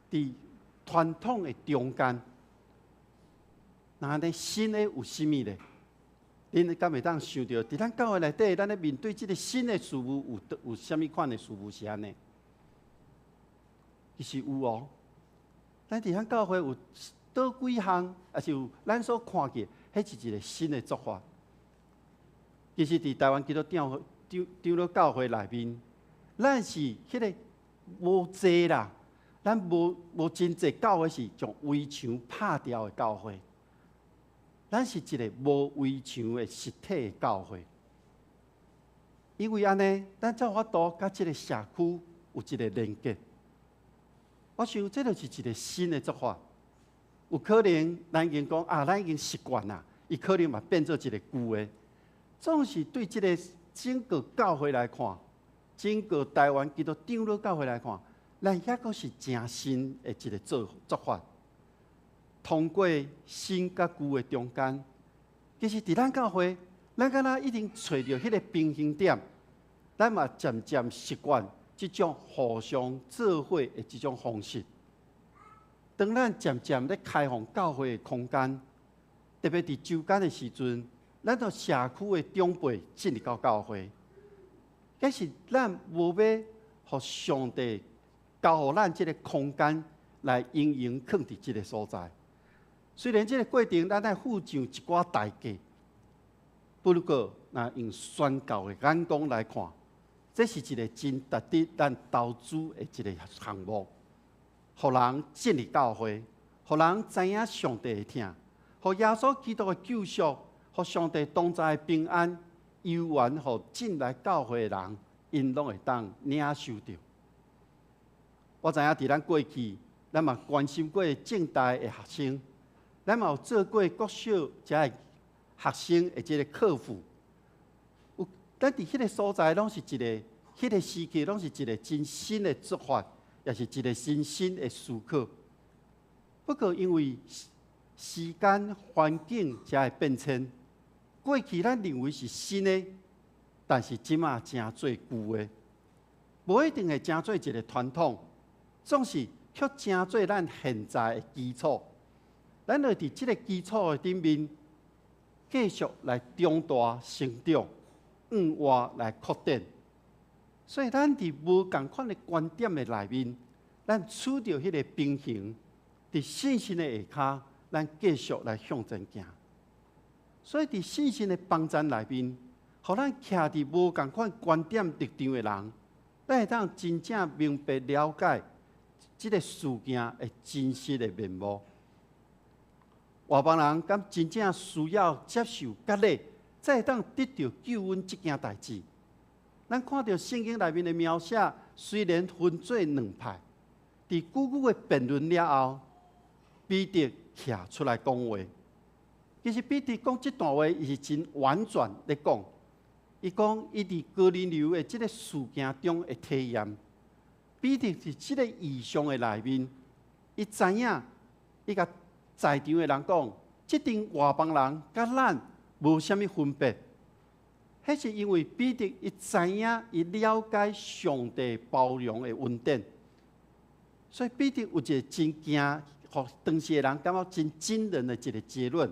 伫传统的中间。那呢新的有啥物咧？恁敢会当想到，伫咱教会内底，咱咧面对这个新的事物，有啥物款的事物是安尼？其实有哦，咱伫咱教会有倒几项，也是有咱所看见，迄是一个新的做法。其实伫台湾基督长老教会内面，咱是迄个无济啦，咱无真济教会是将围墙拍掉的教会，咱是一个无围墙的实体的教会。因为安尼，咱才有法度甲即个社区有一个连接。我想，这就是一个新的做法。有可能咱已经讲啊，咱已经习惯啦，伊可能嘛变做一个旧的。总是对这个整个教会来看，整个台湾基督长老教会来看，咱抑阁是诚新的一个做法。通过新甲旧的中间，其实伫咱教会，咱敢若一定找到迄个平衡点，咱嘛渐渐习惯。这种互相做伙的这种方式，当咱渐渐咧开放教会的空间，特别伫周间的时阵，咱到社区的长辈进入到教会，这是咱无要互上帝交互咱这个空间来应用放伫这个所在。虽然这个过程咱爱付上一寡代价，不过若用宣教的眼光来看。这是一个真值得咱投资的一个项目，互人进入教会，互人知影上帝的疼，互耶稣基督的救赎，互上帝同在的平安，悠远互进来教会的人，因拢会当领受到。我知影伫咱过去，咱嘛关心过正大的学生，咱嘛有做过国小遮学生的这个课辅。咱伫迄个所在，拢是一个迄个时期，拢是一个真新的做法，也是一个新的思考。不过因为时间环境才会变迁，过去咱认为是新的，但是即马真做旧的，无一定会真做一个传统，总是却真做咱现在的基础。咱要伫即个基础的顶面，继续来长大成长，往外来扩展。所以，咱伫无共款的观点的内面，咱取到迄个平衡，伫信心的下骹，咱继续来向前行。所以，伫信心的帮助内面，互咱徛伫无共款观点立场的人，咱会当真正明白了解即个事件的真实的面目。外邦人敢真正需要接受割礼，才会当得到救恩即件代志？咱看到圣经内面的描写，虽然分做两派，伫久久的辩论了后，彼得徛出来讲话。其实彼得讲这段话，伊是真婉转咧讲。伊讲伊伫哥林流的即个事件中的体验，彼得伫即个异象的内面，伊知影，伊甲在场的人讲，即阵外邦人甲咱无啥物分别。迄是因为彼得伊知影，伊了解上帝包容的恩典，所以彼得有一个真惊，互当时的人感觉真惊人的一个结论，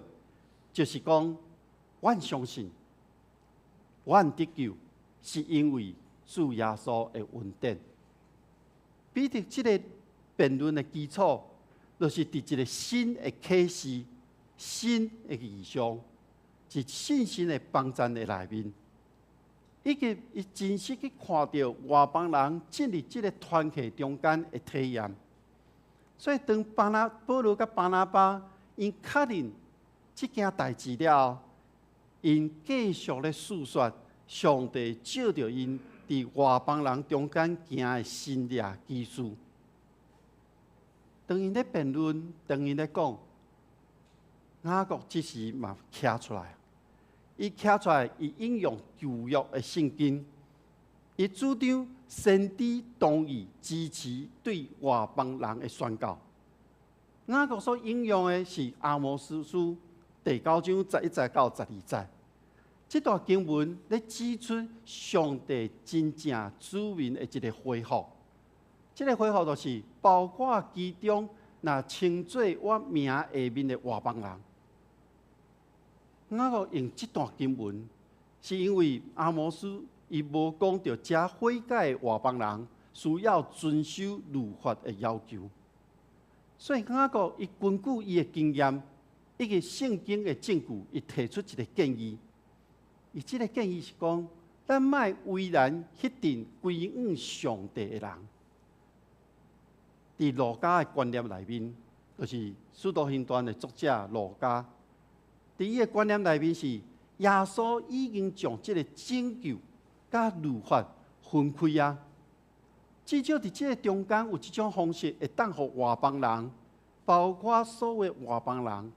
就是讲，阮相信，阮得救是因为主耶稣的恩典。彼得即个辩论的基础，就是伫一个新的启示、新的异象，是信心的帮助的内面。以及伊真实去看到外邦人进入这个团契中间的体验，所以当保罗甲巴拿巴因确认这件代志了后，因继续咧诉说上帝照着因伫外邦人中间行的新约基础。当因咧辩论，当因咧讲，雅各这时嘛徛出来。伊徛出来，伊引用旧约的圣经，伊主张先知同意支持对外邦人的宣告。雅各所引用的是阿摩司书第9章11节到12节。这段经文咧指出上帝真正子民的一个恢复。这个恢复就是包括其中那称作我名下面的外邦人。雅各用这段经文，是因为阿摩司伊无讲到这悔改的外邦人需要遵守律法的要求，所以雅各伊根据伊的经验，以及圣经的证据，伊提出一个建议。伊这个建议是讲，咱莫为难迄阵归向上帝的人。伫路加的观念内面，就是《使徒行传》的作者路加。伫伊个观念内面是，耶稣已经将即个拯救甲律法分开啊。至少伫即个中间有一种方式，会当互外邦人，包括所有外邦人，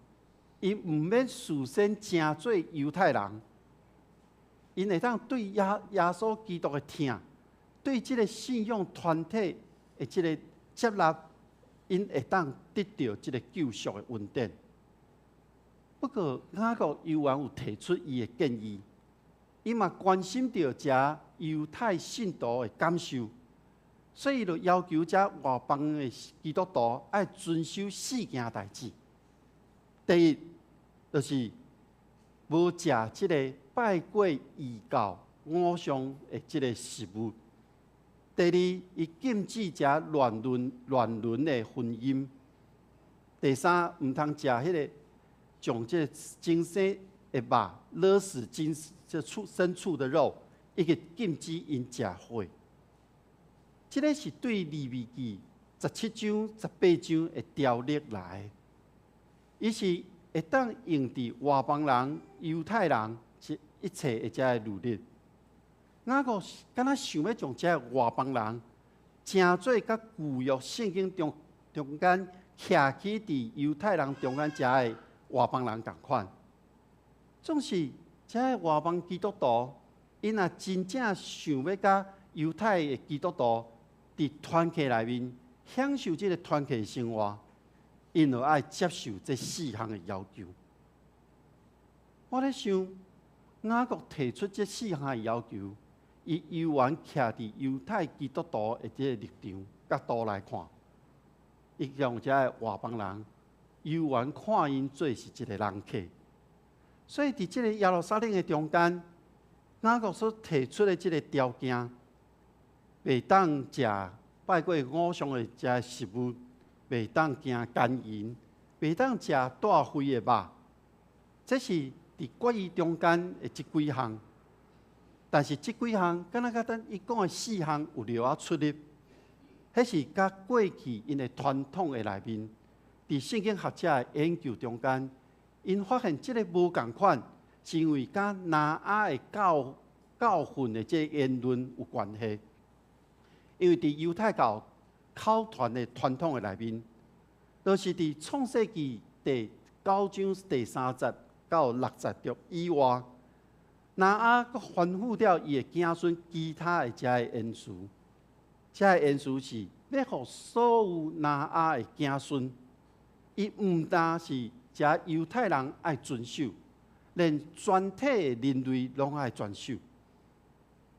伊毋免事先成做犹太人，因会当对耶稣基督的听，对即个信仰团体的即个接纳，因会当得到即个救赎的恩典。不过，雅各犹原有提出伊的建议，伊嘛关心到遮犹太信徒的感受，所以就要求遮外邦的基督徒爱遵守4件代志。第一，就是无食即个拜过异教偶像的即个食物；第二，伊禁止遮乱伦的婚姻；第三，毋通食迄个。将这精生的肉勒死这牲畜的肉，以及禁止因食火。这个是对利未记17章、18章的条例来的，伊是会当用伫外邦人、犹太人是一切的这律例。雅各敢若想要将这外邦人，正做甲旧约圣经中间徛起伫犹太人中间这的。外邦人同款，总是这外邦基督徒，因若真正想要甲犹太的基督徒伫团契内面享受这个团契生活，因就爱接受这4项的要求。我咧想，雅各提出这4项要求，伊犹原徛伫犹太基督徒的这个立场角度来看，伊用这个外邦人犹原看因做是一个人客。所以伫这个耶路撒冷的中间，雅各所提出的这个条件，袂当食拜过偶像的这食物，袂当行奸淫，袂当食大灰的肉，这是伫决议中间的这几项。但是这几项，敢若甲咱伊讲的4项有了啊出入，迄是甲过去因的传统的内面，伫圣经学者的研究中间，因发现这个无共款，是因为甲拿阿的教训的这个言论有关系。因为伫犹太教口传的传统的内面，就是伫创世纪第9章第3节到60节以外，拿阿佫吩咐了伊的子孙其他的遮个言辞，遮个言辞是要互所有拿阿的子孙，伊毋但是遮犹太人爱遵守，连全体的人类拢爱遵守。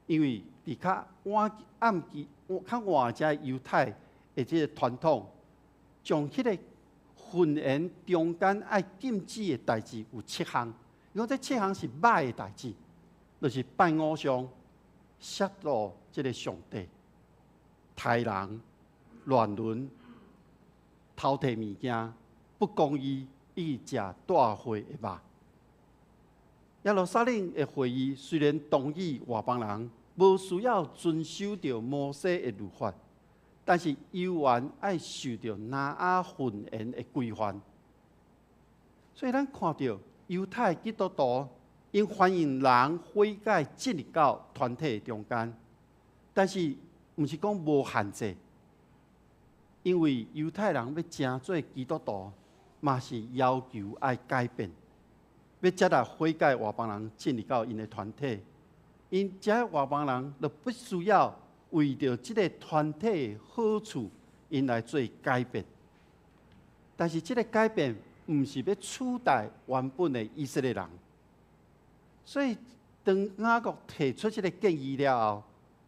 因为伫较较晚遮犹太的即个传统，将迄个婚姻中间爱禁止的代志有7项，因为这7项是歹的代志，就是拜偶像、亵渎即个上帝、杀人、乱伦、偷摕物件、不公义，以及食大会的肉。耶路撒冷的会议虽然同意外邦人无需要遵守着摩西的律法，但是犹原爱受着拿阿婚姻的规范。所以咱看到犹太基督徒因欢迎人悔改进入到团体中间，但是毋是讲无限制，因为犹太人要成做基督徒，嘛是要求爱改变，要接纳悔改外邦人进入到因的团体。因这外邦人就不需要为着这个团体的好处，因来做改变。但是这个改变毋是要取代原本的以色列人。所以当雅各提出这个建议了后，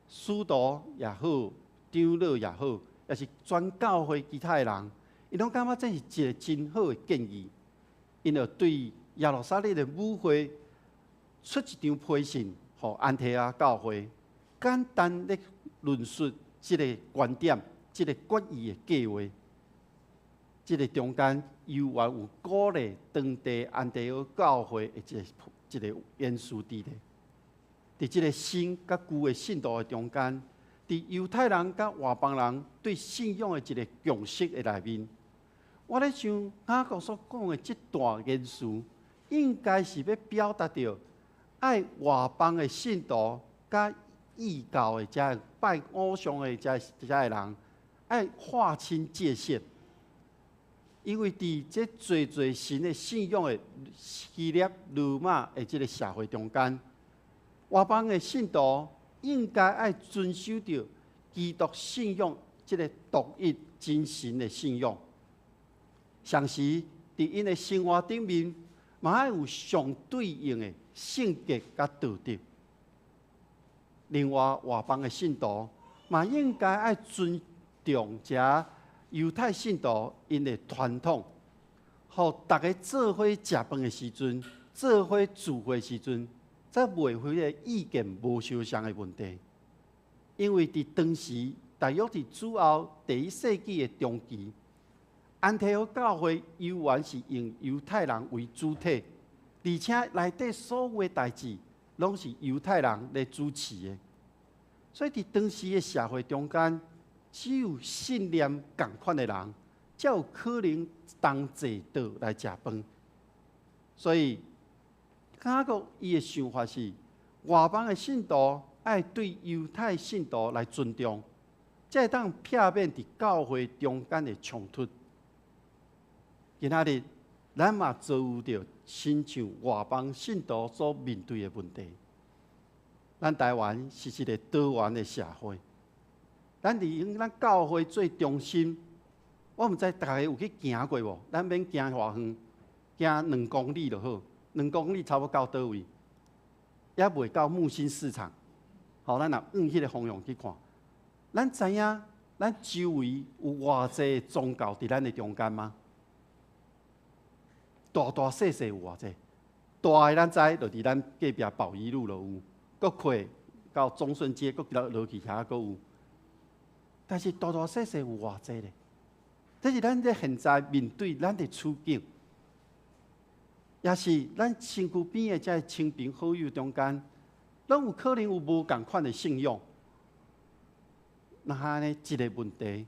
使徒也好，长老也好，也是全教会其他的人，伊拢感觉这是一个真好的建议。因就对耶路撒冷的舞会出一张批信。互安提阿教会简单的论述这个观点、这个决议的计划，这个中间犹原有鼓励当地安提阿教会的一个元素伫咧。伫这个新甲旧的信徒的中间，伫犹太人甲外邦人对信仰的一个共识的内面，我咧想雅各所讲的这段言辞，应该是要表达着。爱外邦的信徒，甲异教的遮拜偶像的遮个人，爱划清界限。因为伫这侪神的信仰的希腊、罗马的这个社会中间，外邦的信徒应该爱遵守着基督信仰这个独一真神的信仰。同时，伫因的生活顶面，嘛爱有相对应的。圣洁甲道德。另外，外邦的信徒嘛应该爱尊重遮犹太信徒因的传统，互大家做伙食饭的时阵，做伙聚会时阵，则袂会个意见无相像的问题。因为伫当时，大约伫主后第1世纪的中期，安提阿教会犹原是用犹太人为主体。而且内底所有的代志，拢是犹太人来主持的。所以伫当时的社会中间，只有信念共款的人，才有可能同坐倒来食饭。所以，雅各伊的想法是，外邦的信徒爱对犹太信徒来尊重，才会当避免伫教会中间的冲突。今仔日，咱嘛遭遇着亲像外邦信徒所面对的问题。咱台湾是一个多元的社会，咱以咱教会最中心。我毋知大家有去行过无？咱免行偌远，行2公里就好。2公里差不多到倒位？也未到木星市场，好，咱若往迄个方向去看，咱知影咱周围有偌济宗教伫咱的中间吗？大大细细有偌济？大的咱知，就伫咱隔壁宝仪路就有，搁开到中顺街，搁落去遐搁有。但是大大细细有偌济咧？这是咱在现在面对咱的处境，也是咱身躯边的这亲朋好友中间，咱有可能有无共款的信仰。那安尼一个问题，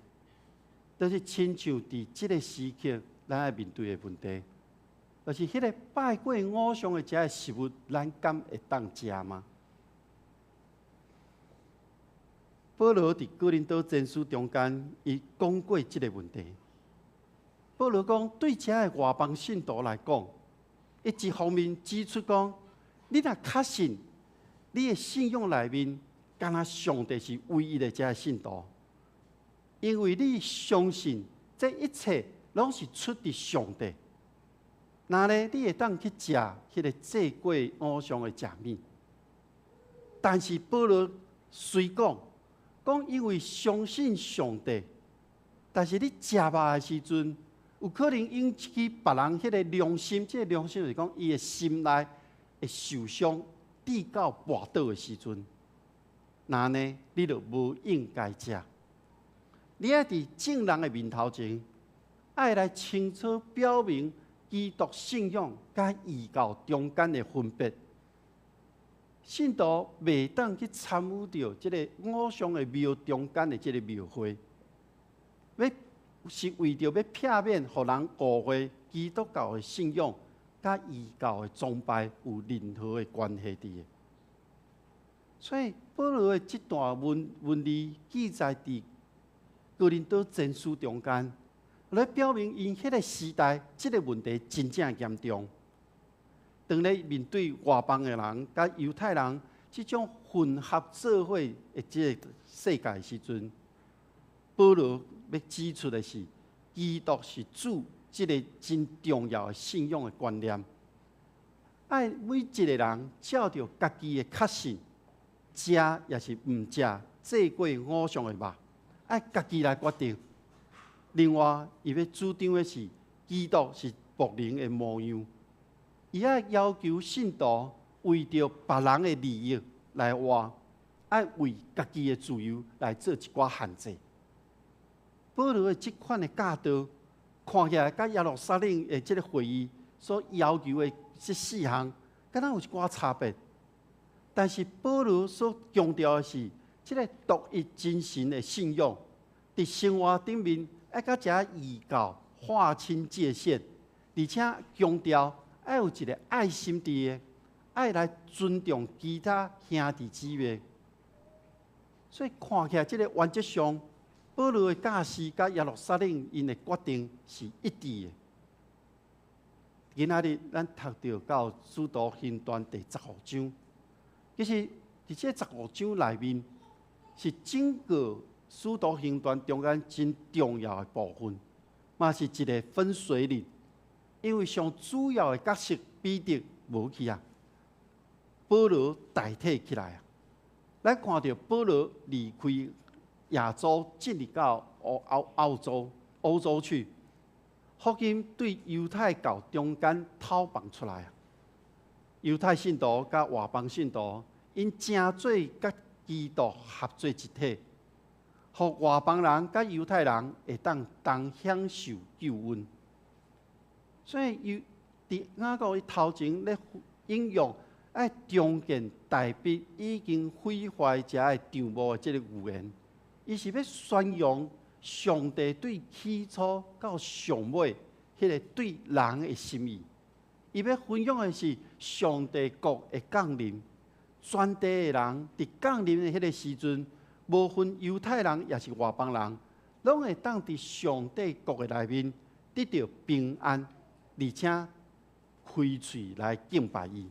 就是亲像伫即个时刻咱要面对的问题，就是迄个拜过偶像的这个食物，咱敢会当食吗？保罗伫哥林多前书中间，伊讲过即个问题。保罗讲，对这个外邦信徒来讲，伊一方面指出讲，你若确信你的信仰内面，敢若上帝是唯一的这个信徒，因为你相信这一切拢是出自上帝。那呢，你会当去食迄个祭过偶像的食物。但是保罗虽讲，因为相信上帝，但是你食肉的时阵，有可能引起别人迄个良心，这个良心就是讲，伊的心内会受伤，跌到跋倒的时阵，那呢，你就无应该食。你要伫众人的面头前，爱来清楚表明基督信仰甲异教中间的分别。信徒袂当去参与到即个偶像的庙中间的即个庙会，是为着要避免互人误会基督教的信仰甲异教的崇拜有任何的关系伫的。所以保罗的这段文字记载伫哥林多前书中间，来表明因迄个时代即个问题真正严重。当咧面对外邦的人甲犹太人即种混合社会的即个世界的时阵，保罗要指出的是，基督是主，即个真重要的信仰的观念。爱每一个人照着家己的确信，食也是毋食祭过偶像的肉，爱家己来决定。另外，伊要主张的是，基督是仆人的模样，伊爱要求信徒为着别人的利益来活，爱为家己的自由来做一寡限制。保罗的这款的教导，看起来甲耶路撒冷的这个会议所要求的这4项，敢若有一寡差别。但是保罗所强调的是，这个独一真神的信仰，伫生活顶面爱甲这异教划清界限，而且强调爱有一个爱心伫的，爱来尊重其他兄弟姊妹。所以看起来，这个原则上，保罗的教示甲耶路撒冷因的决定是一致的。今仔日咱读到使徒行传第15章，其实伫这15章内面是整个使徒行传中间真重要的部分，嘛是一个分水岭。因为上主要的角色彼得无去啊，保罗代替起来啊。咱看到保罗离开亚洲，进入到欧洲去，福音对犹太教中间透放出来啊。犹太信徒甲外邦信徒，因正做甲基督合做一体，互外邦人甲犹太人会当同享受救恩。所以，伫雅各伊头前咧引用爱重建大笔已经毁坏者的帐幕的这个语言，伊是要宣扬上帝对起初到上尾迄个对人的心意。伊要分享的是上帝国的降临，全地的人伫降临的迄个时阵，无分犹太人也是外邦人，拢会当伫上帝国的内面得到平安。而且开喙来敬拜伊，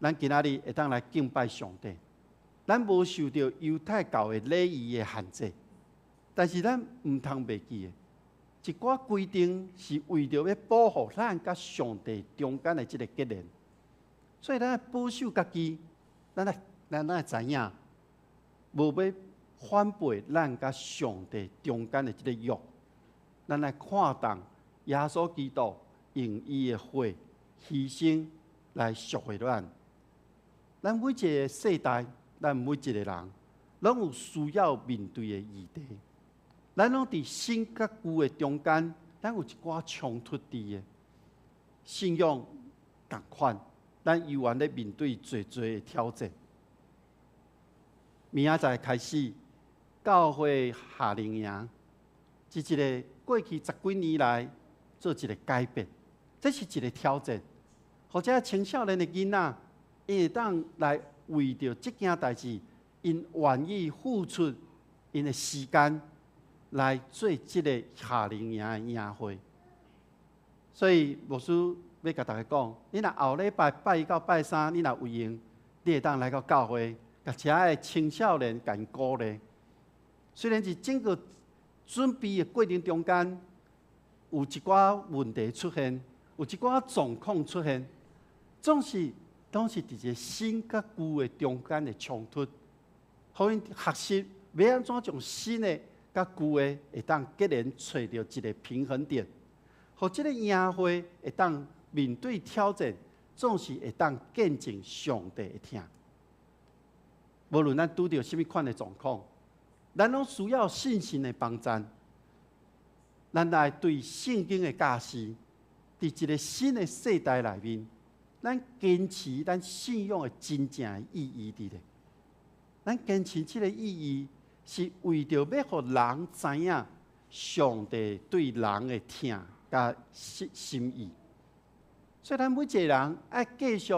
咱今仔日会当来敬拜上帝。咱无受到犹太教的礼仪的限制，但是咱毋通袂记的，一寡规定是为着要保护咱甲上帝中间的这个结连。所以咱保守家己，咱会知影，无要反背咱甲上帝中间的这个约。咱来看重耶稣基督用伊的血牺牲来赎回咱。咱每一个世代，咱每一个人，拢有需要面对的议题。咱拢伫新甲旧的中间，咱有一寡冲突伫的。信仰同款，咱依然咧面对最的挑战。明仔载开始，教会夏令营是一个过去10几年来做一个改变，这是一个挑战。或者青少年的囡仔，因会当来为着这件代志，因愿意付出因的时间来做这个夏令营的营会。所以牧师要甲大家讲，你若后礼拜拜一到拜三，你若有闲，你会当来到教会，甲遮个青少年甲因鼓励。虽然是整个准备的过程中间，有一寡问题出现，有一寡状况出现，总是伫一个新甲旧的中间的冲突，互因学习要安怎从新的甲旧的会当结连找到一个平衡点，互这个营会会当面对挑战，总是会当见证上帝的听。无论咱拄到什么款的状况，咱拢需要信心的帮助。咱来对圣经的教示，伫一个新的世代内面，咱坚持咱信仰的真正的意义伫咧。咱坚持这个意义，是为着要互人知影上帝对人的听甲心意。所以，咱每一个人爱继续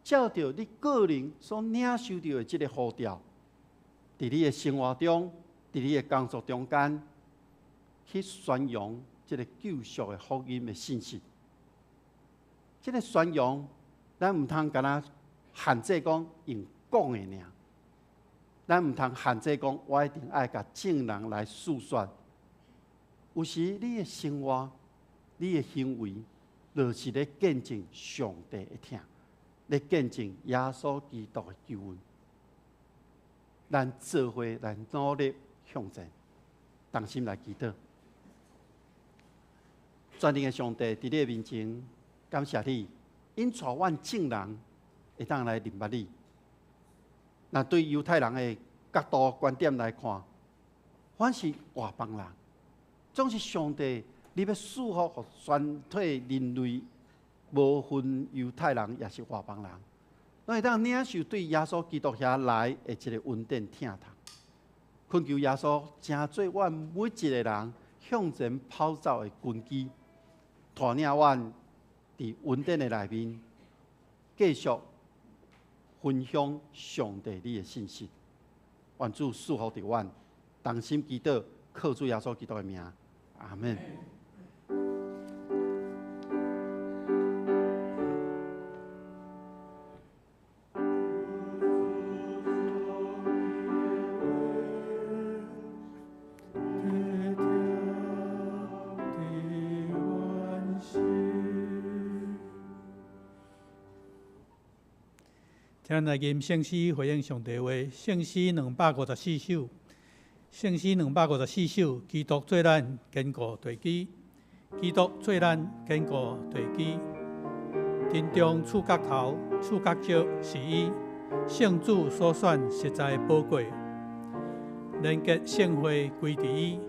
照着你个人所领受到的这个呼召，伫你的生活中，伫你的工作中间，去宣扬这个救赎的福音的信息。这个宣扬，咱唔通干那限制讲用讲的尔，咱唔通限制讲我一定爱甲正人来诉说。有时你的生活、你的行为，就是咧见证上帝的听，咧见证耶稣基督的救恩。咱做伙来努力向前，同心来祈祷。全能的上帝，伫你的面前，感谢你，因带阮正人会当来认捌你。那对犹太人的角度观点来看，凡是外邦人，总是上帝你要祝福互全体人类，无分犹太人也是外邦人，拢会当领受对耶稣基督遐来的一个恩典疼痛。恳求耶稣成做阮每一个人向前跑走的根基，带领阮伫恩典的内面，继续分享上帝你的信息。愿主祝福伫阮，同心祈祷，靠主耶稣基督的名，阿门。听来吟圣诗回应上帝话，圣诗254首，圣诗254首，基督做咱坚固地基，基督做咱坚固地基。天中触角头、触角石是伊，圣主所选实在宝贵，连结圣会归伫伊，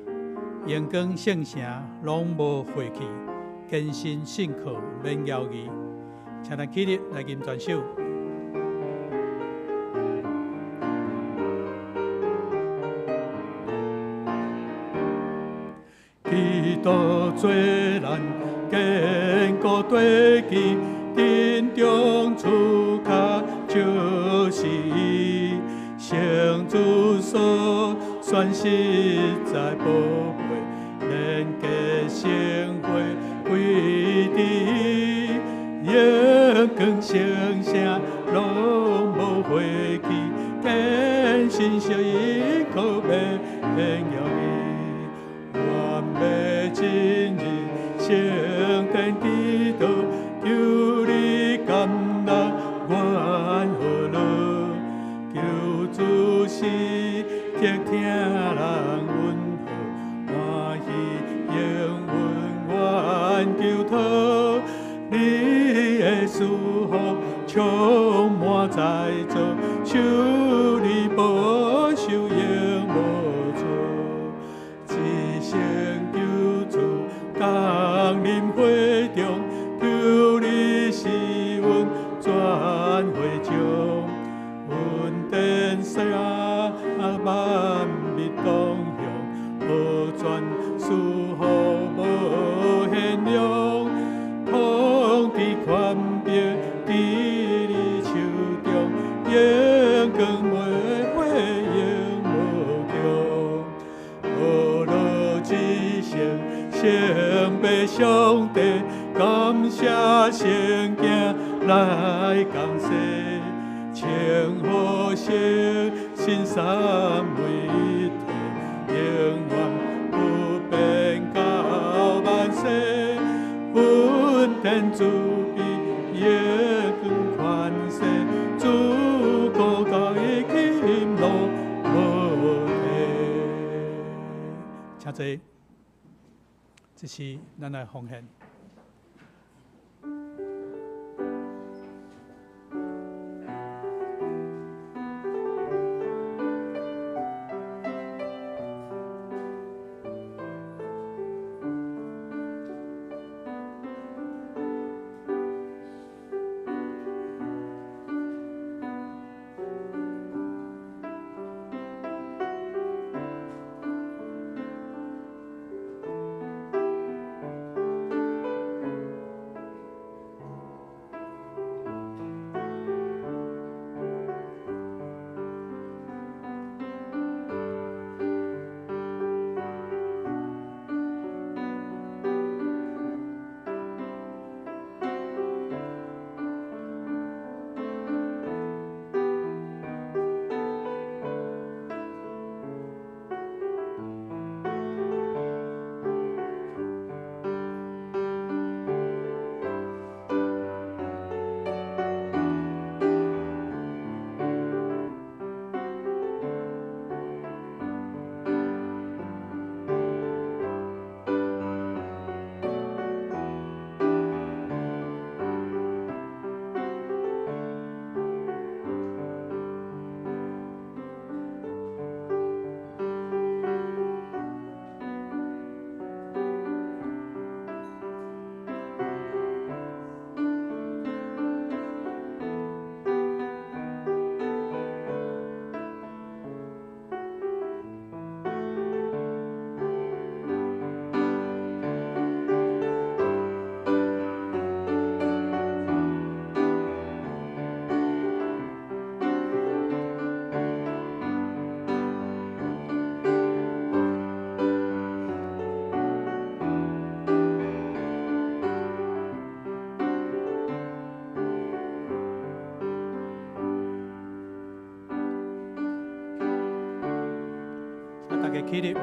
阳光圣城拢无废去，坚信信靠免犹豫。请咱起立来吟全首。基督做咱坚固地基，天中触角就是伊，圣主所选实在宝贝，连结圣会归伫伊，阳光圣城拢无废去，坚信相依靠免犹豫。要今日圣殿祈祷，求你感纳我的事福充满在座，受你保守永无错。一生救主降临会中，求你使阮转回中，阮天西啊万物同向，好转事福无限量，统治权柄伫你手中，永光袂毁永无穷。无路之声，圣白上帝，感谢圣经来降世，请好圣心三位一体，永远不变到万世。阮天主庇耶光宽世，主国教伊金路无停。请坐，这是咱的奉献。大家起立。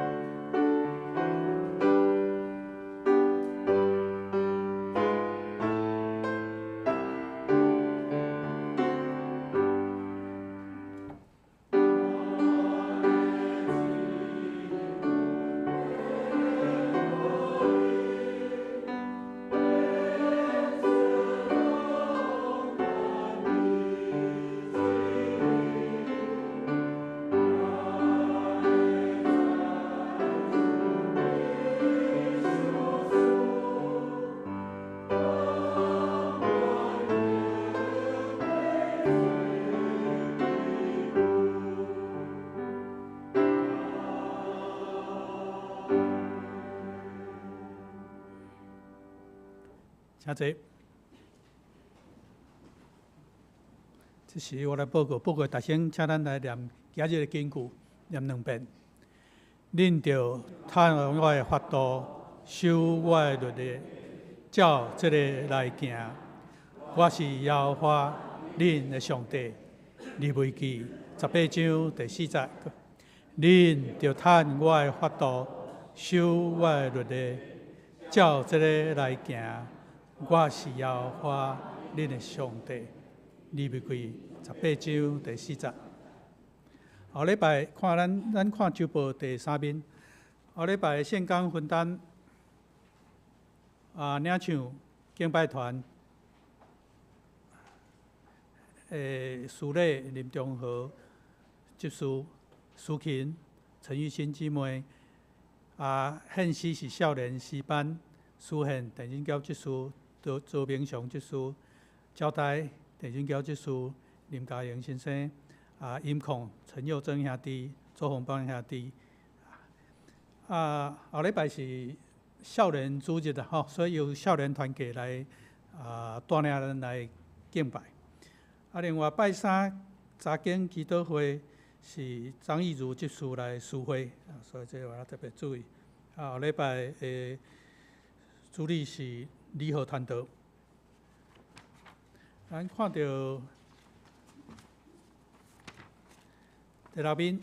请坐。这是我来报告，大声，请咱来念今日的经句，念2遍。恁着趁我的法度，守我的律例，照这个来行。我是耶和华恁的上帝。利未记18章第4节。恁着趁我的法度，守我的律例，照这个来行。我是耶和华恁的上帝。利未记18章第4节。后礼拜看咱看周报第3面。后礼拜圣工分担领唱敬拜团司礼林中和执事、苏琴、陈玉新姊妹，献诗是少年诗班，书宪电影教执事、周明祥执事，交代电影教执事林家营先生，音控陈佑珍兄弟、周鸿邦兄弟。后礼拜是少年主日吼，所以由少年团契来带领人来敬拜。另外拜三查经祈祷会是张义如执事来赐会，所以这我要特别注意。后礼拜主理是李和传道。咱看到第六面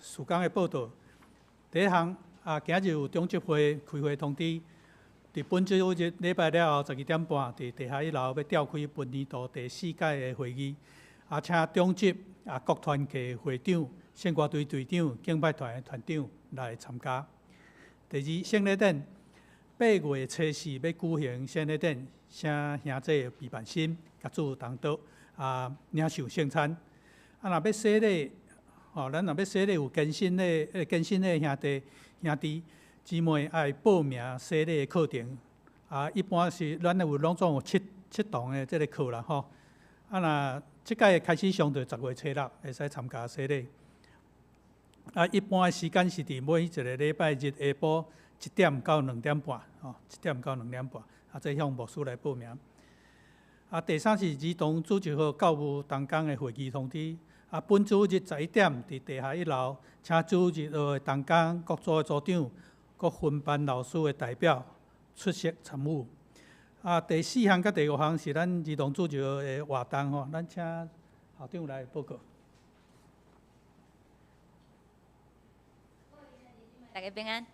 曙光的报道，第一项今日有中执会开会通知。伫本周日礼拜了后12点半，伫地下1楼要召开本年度第4届的会议，请中执各团契会长、献歌队队长、敬拜团的团长来参加。第二，圣礼典8月初4要举行圣礼典，请兄弟备办心，甲主同道领受圣餐。若要洗礼，咱若要洗礼有更新的兄弟。姊妹爱报名洗礼的课程，一般是咱拢总有7堂的这个课啦吼。若即届开始上就10月初6会使参加洗礼。一般的时间是伫每一个礼拜日下晡1点到2点半，1点到2点半。这向牧师来报名。第三是儿童主日和教务同工的会议通知。本主日11点伫地下1楼，请主日的同工各组的组长。各分班老师的代表出席参与。第4项甲第5项是咱儿童主日的活动吼，咱请校长来报告。大家平安。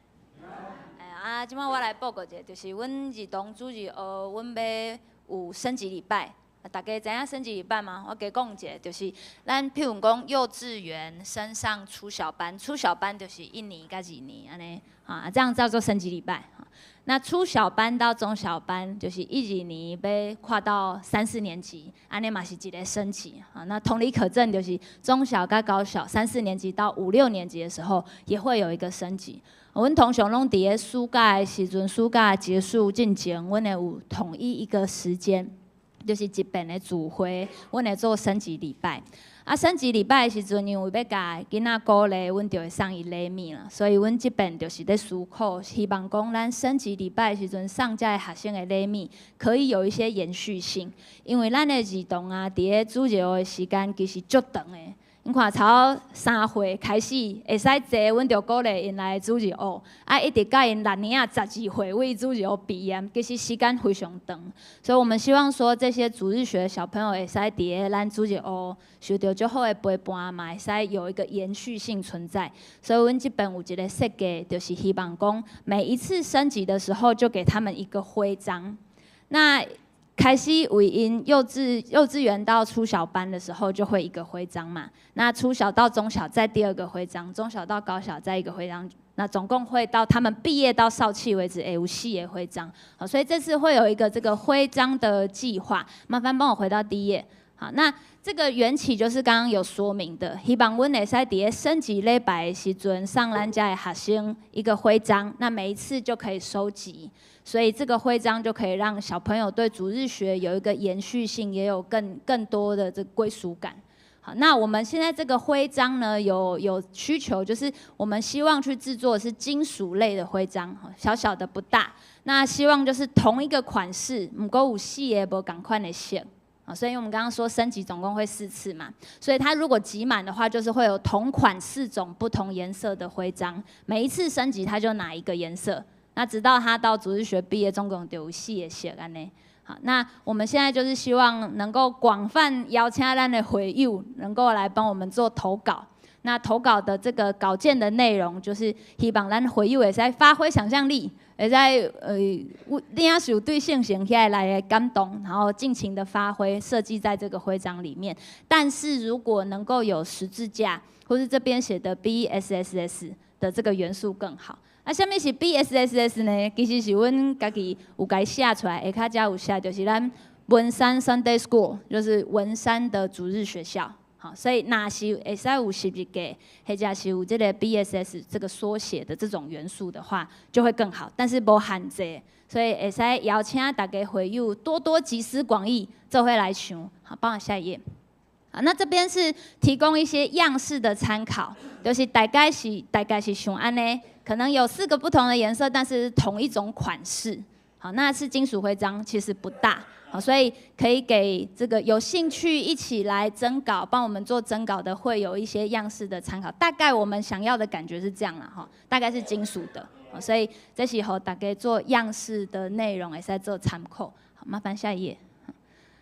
即摆我来报告一下，就是阮儿童主日阮要有升级礼拜。大家知影升级礼拜吗？我加讲一下，就是咱譬如讲幼稚园升上初小班，初小班就是1年甲2年安尼，这样叫做升级礼拜。那初小班到中小班就是1、2年要跨到3、4年级，安尼嘛是一个升级。那同理可证，就是中小甲高小3、4年级到5、6年级的时候，也会有一个升级。阮通常拢伫个暑假的时阵，暑假结束进前，阮会有统一一个时间。就是一遍的聚会，阮会做升级礼拜。升级礼拜的时阵，因为要甲囡仔鼓励，阮就会送伊礼物啦。所以阮即边就是咧思考，希望讲咱升级礼拜的时阵送遮个学生的礼物，可以有一些延续性。因为咱的儿童伫个主日的时间其实足长的。你看，超3岁开始会使坐，阮就鼓励因来主日学，一直到因6年12岁为主日学毕业，其实时间非常长。所以我们希望说，这些主日学的小朋友会使伫个咱主日学受到足好的陪伴，嘛会使有一个延续性存在。所以阮这边有一个设计，就是希望讲每一次升级的时候，就给他们一个徽章。那开始为因幼稚园到初小班的时候，就会一个徽章嘛。那初小到中小再第2个徽章，中小到高小再1个徽章。那总共会到他们毕业到少期为止，有4个徽章。好，所以这次会有一个这个徽章的计划。麻烦帮我回到第1页。好，那这个缘起就是刚刚有说明的，希望阮会使伫个升级礼拜的时阵，送咱家的学生一个徽章，那每一次就可以收集。所以这个徽章就可以让小朋友对主日学有一个延续性，也有更多的这个归属感。好，那我们现在这个徽章呢，有需求，就是我们希望去制作的是金属类的徽章，小小的不大。那希望就是同一个款式，不过有4个无同款的色。所以我们刚刚说升级总共会4次嘛，所以它如果集满的话，就是会有同款4种不同颜色的徽章，每一次升级它就拿1个颜色。那直到他到主日学毕业，总共就有4个色安尼。好，那我们现在就是希望能够广泛邀请咱的会友，能够来帮我们做投稿。那投稿的这个稿件的内容，就是希望咱会友会使发挥想象力，会使领受对圣神起来的感动，然后尽情的发挥，设计在这个徽章里面。但是如果能够有十字架，或是这边写的 BSSS 的这个元素更好。什么是 BSSS 呢？其实是阮家己有家写出来，下骹才有写，就是咱文山 Sunday School， 就是文山的主日学校。好，所以若是会使有11个，或者是有这个 BSS 这个缩写的这种元素的话，就会更好，但是无限制，所以会使邀请大家会友多多集思广益，做伙来想。好，帮我下一页。好，那这边是提供一些样式的参考，就是大概是像安尼，可能有4个不同的颜色，但是同一种款式。好，那是金属徽章，其实不大。好，所以可以给这个有兴趣一起来征稿，帮我们做征稿的，会有一些样式的参考。大概我们想要的感觉是这样啦，哈，大概是金属的，所以这时候大家做样式的内容也是在做参考。好，麻烦下一页。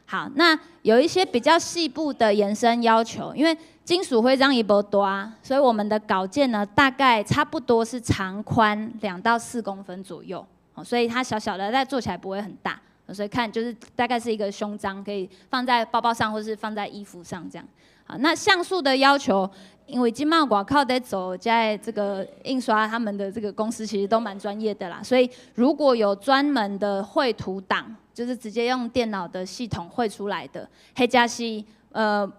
好，那有一些比较细部的延伸要求，因为金属徽章一波多啊，所以我们的稿件呢，大概差不多是长宽2到4公分左右，所以它小小的，但做起来不会很大。所以看就是大概是一个胸章，可以放在包包上或是放在衣服上这样。好，那像素的要求，因为今麦外口在走，在这个印刷他们的这个公司其实都蛮专业的啦，所以如果有专门的绘图档，就是直接用电脑的系统绘出来的，或者是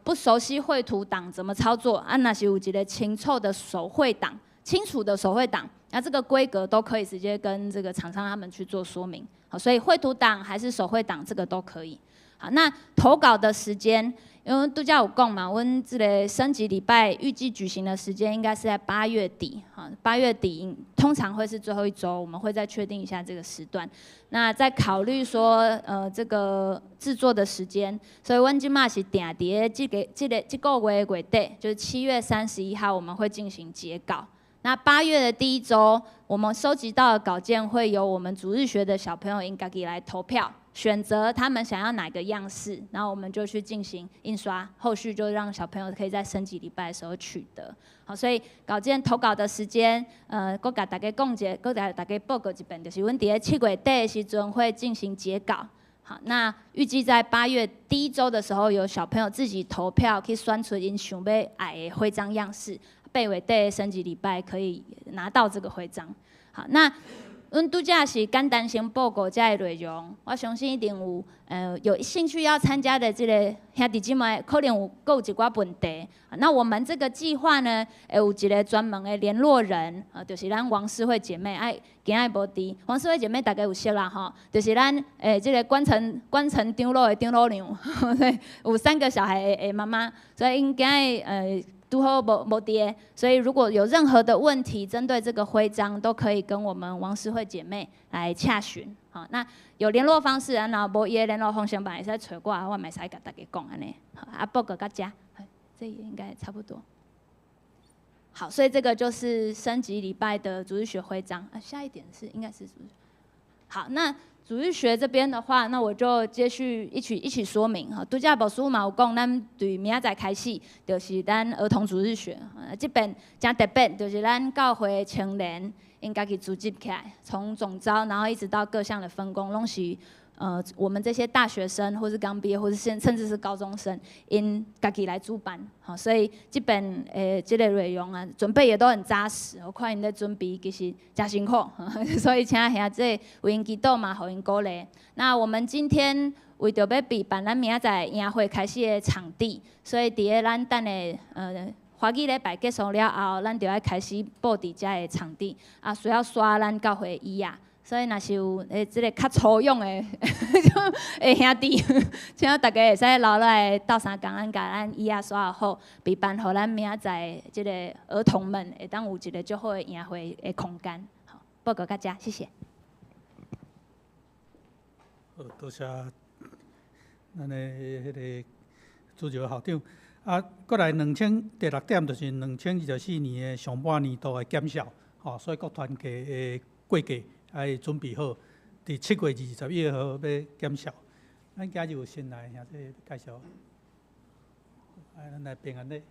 不熟悉绘图档怎么操作，啊那是有一个清楚的手绘档，那这个规格都可以直接跟这个厂商他们去做说明。好，所以绘图档还是手绘档，这个都可以。好，那投稿的时间，因为度假有讲嘛，我们这个升级礼拜预计举行的时间应该是在8月底。好，8月底通常会是最后一周，我们会再确定一下这个时段。那再考虑说，这个制作的时间，所以我们今嘛是定在这个月月底，就是7月31号，我们会进行截稿。那8月的第1周，我们收集到的稿件会由我们主日学的小朋友应该来投票，选择他们想要哪个样式，然后我们就去进行印刷，后续就让小朋友可以在升级礼拜的时候取得。好，所以稿件投稿的时间，我甲大家讲一下，我甲大家报告一遍，就是阮伫7月底的时阵会进行截稿。好，那预计在8月第1周的时候，有小朋友自己投票去选出因想要爱的徽章样式。8月底的升级礼拜可以拿到这个徽章。好，那阮拄则是简单先报告这个内容，我相信一定有兴趣要参加的这个兄弟姐妹，可能有一寡问题。那我们这个计划呢，有一个专门的联络人，就是咱王诗慧姐妹，今日无伫，王诗慧姐妹大家有识啦吼，就是咱这个关城长老的长老娘，有3个小孩的妈妈，所以因今日拄好无伫，所以如果有任何的问题，针对这个徽章，都可以跟我们王诗慧姐妹来洽询。好，那有联络方式，然后无伊的联络方式，嘛会使找我，我嘛会使甲大家讲安尼。好，报告到这，这也应该差不多。好，所以这个就是升级礼拜的主日学徽章。下一点应该是主日。好，那主日学这边的话，那我就接续一起说明哈。拄则牧师嘛有讲，咱对明仔载开始，就是咱儿童主日学。这边真特别，就是咱教会青年因家己组织起来，从总召，然后一直到各项的分工，拢是我们这些大学生，或是刚毕业，或是甚至是高中生，因家己来主办。好，所以这边这个内容啊，准备也都很扎实。我看因在准备，其实真辛苦，所以请兄弟为因祈祷嘛，互因鼓励。那我们今天为着要备办咱明仔载营会开始的场地，所以伫个咱等的花季礼拜结束了后，咱就要开始布置遮的场地，需要刷咱教会椅啊。所以若是有即个较粗勇的兄弟，请大家会使留来斗相共，咱甲咱椅仔刷好，备办互咱明仔载即个儿童们会当有一个较好的营会的空间。好，报告到这，谢谢。好，多谢咱的迄个主席校长。过来第6点就是2024年的上半年度的检校，所以各团契的过届。要准备好，伫7月21号要检校。咱今日有新来兄弟介绍，咱来平安礼。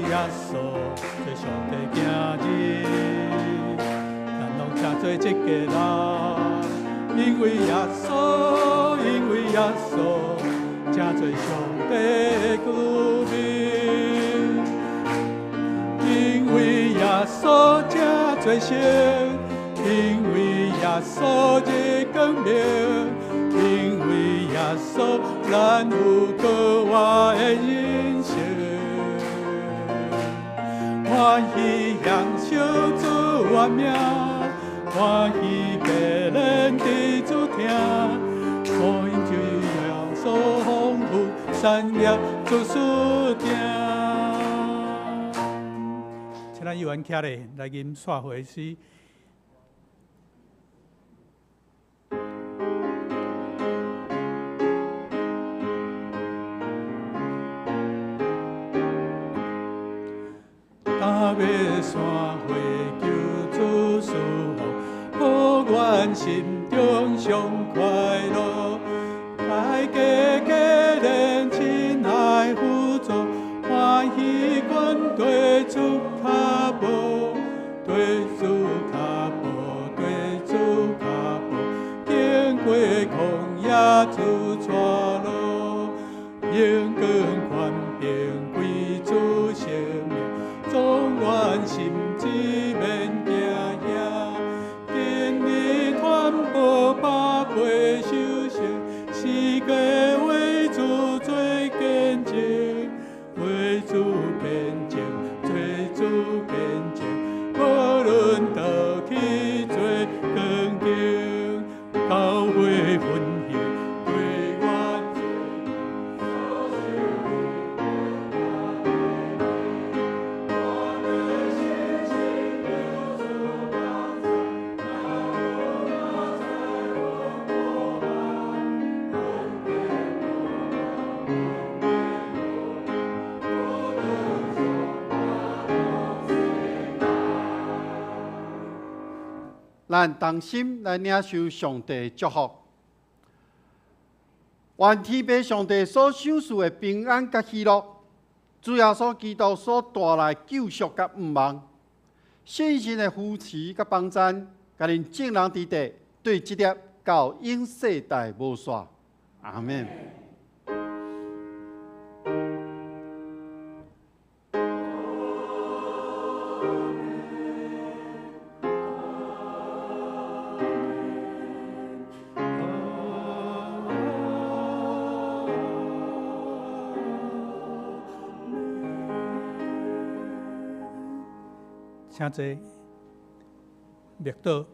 耶稣做上帝行日，咱拢正做一家人。因为耶稣，因为耶稣，正做上帝的子民。因为耶稣正做神，因为耶稣这光明，因为耶稣咱有可活的人生。欢喜享受主原名，欢喜被人地主听，福音就要所丰富，产业做事定。请咱议员起来，来吟煞回诗。踏遍山回求主赐福，好愿心中上快乐。大家家人亲爱辅助，欢喜关对主脚步，对主脚步，对主脚步，经过旷野主带路，阳光宽平归主生命。总愿心志免惊遐，今日传播百倍修成，世界为主做见证，为主见证，做主见证，无论倒去做光景，教会分享对我做。咱同心来领受上帝的祝福。愿天父上帝所赏赐的平安甲喜乐，主耶稣基督所带来救赎甲盼望，信心的扶持甲帮赞，甲恁众人伫地对这粒到永世代无煞。阿门。请坐，默祷。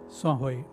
散会。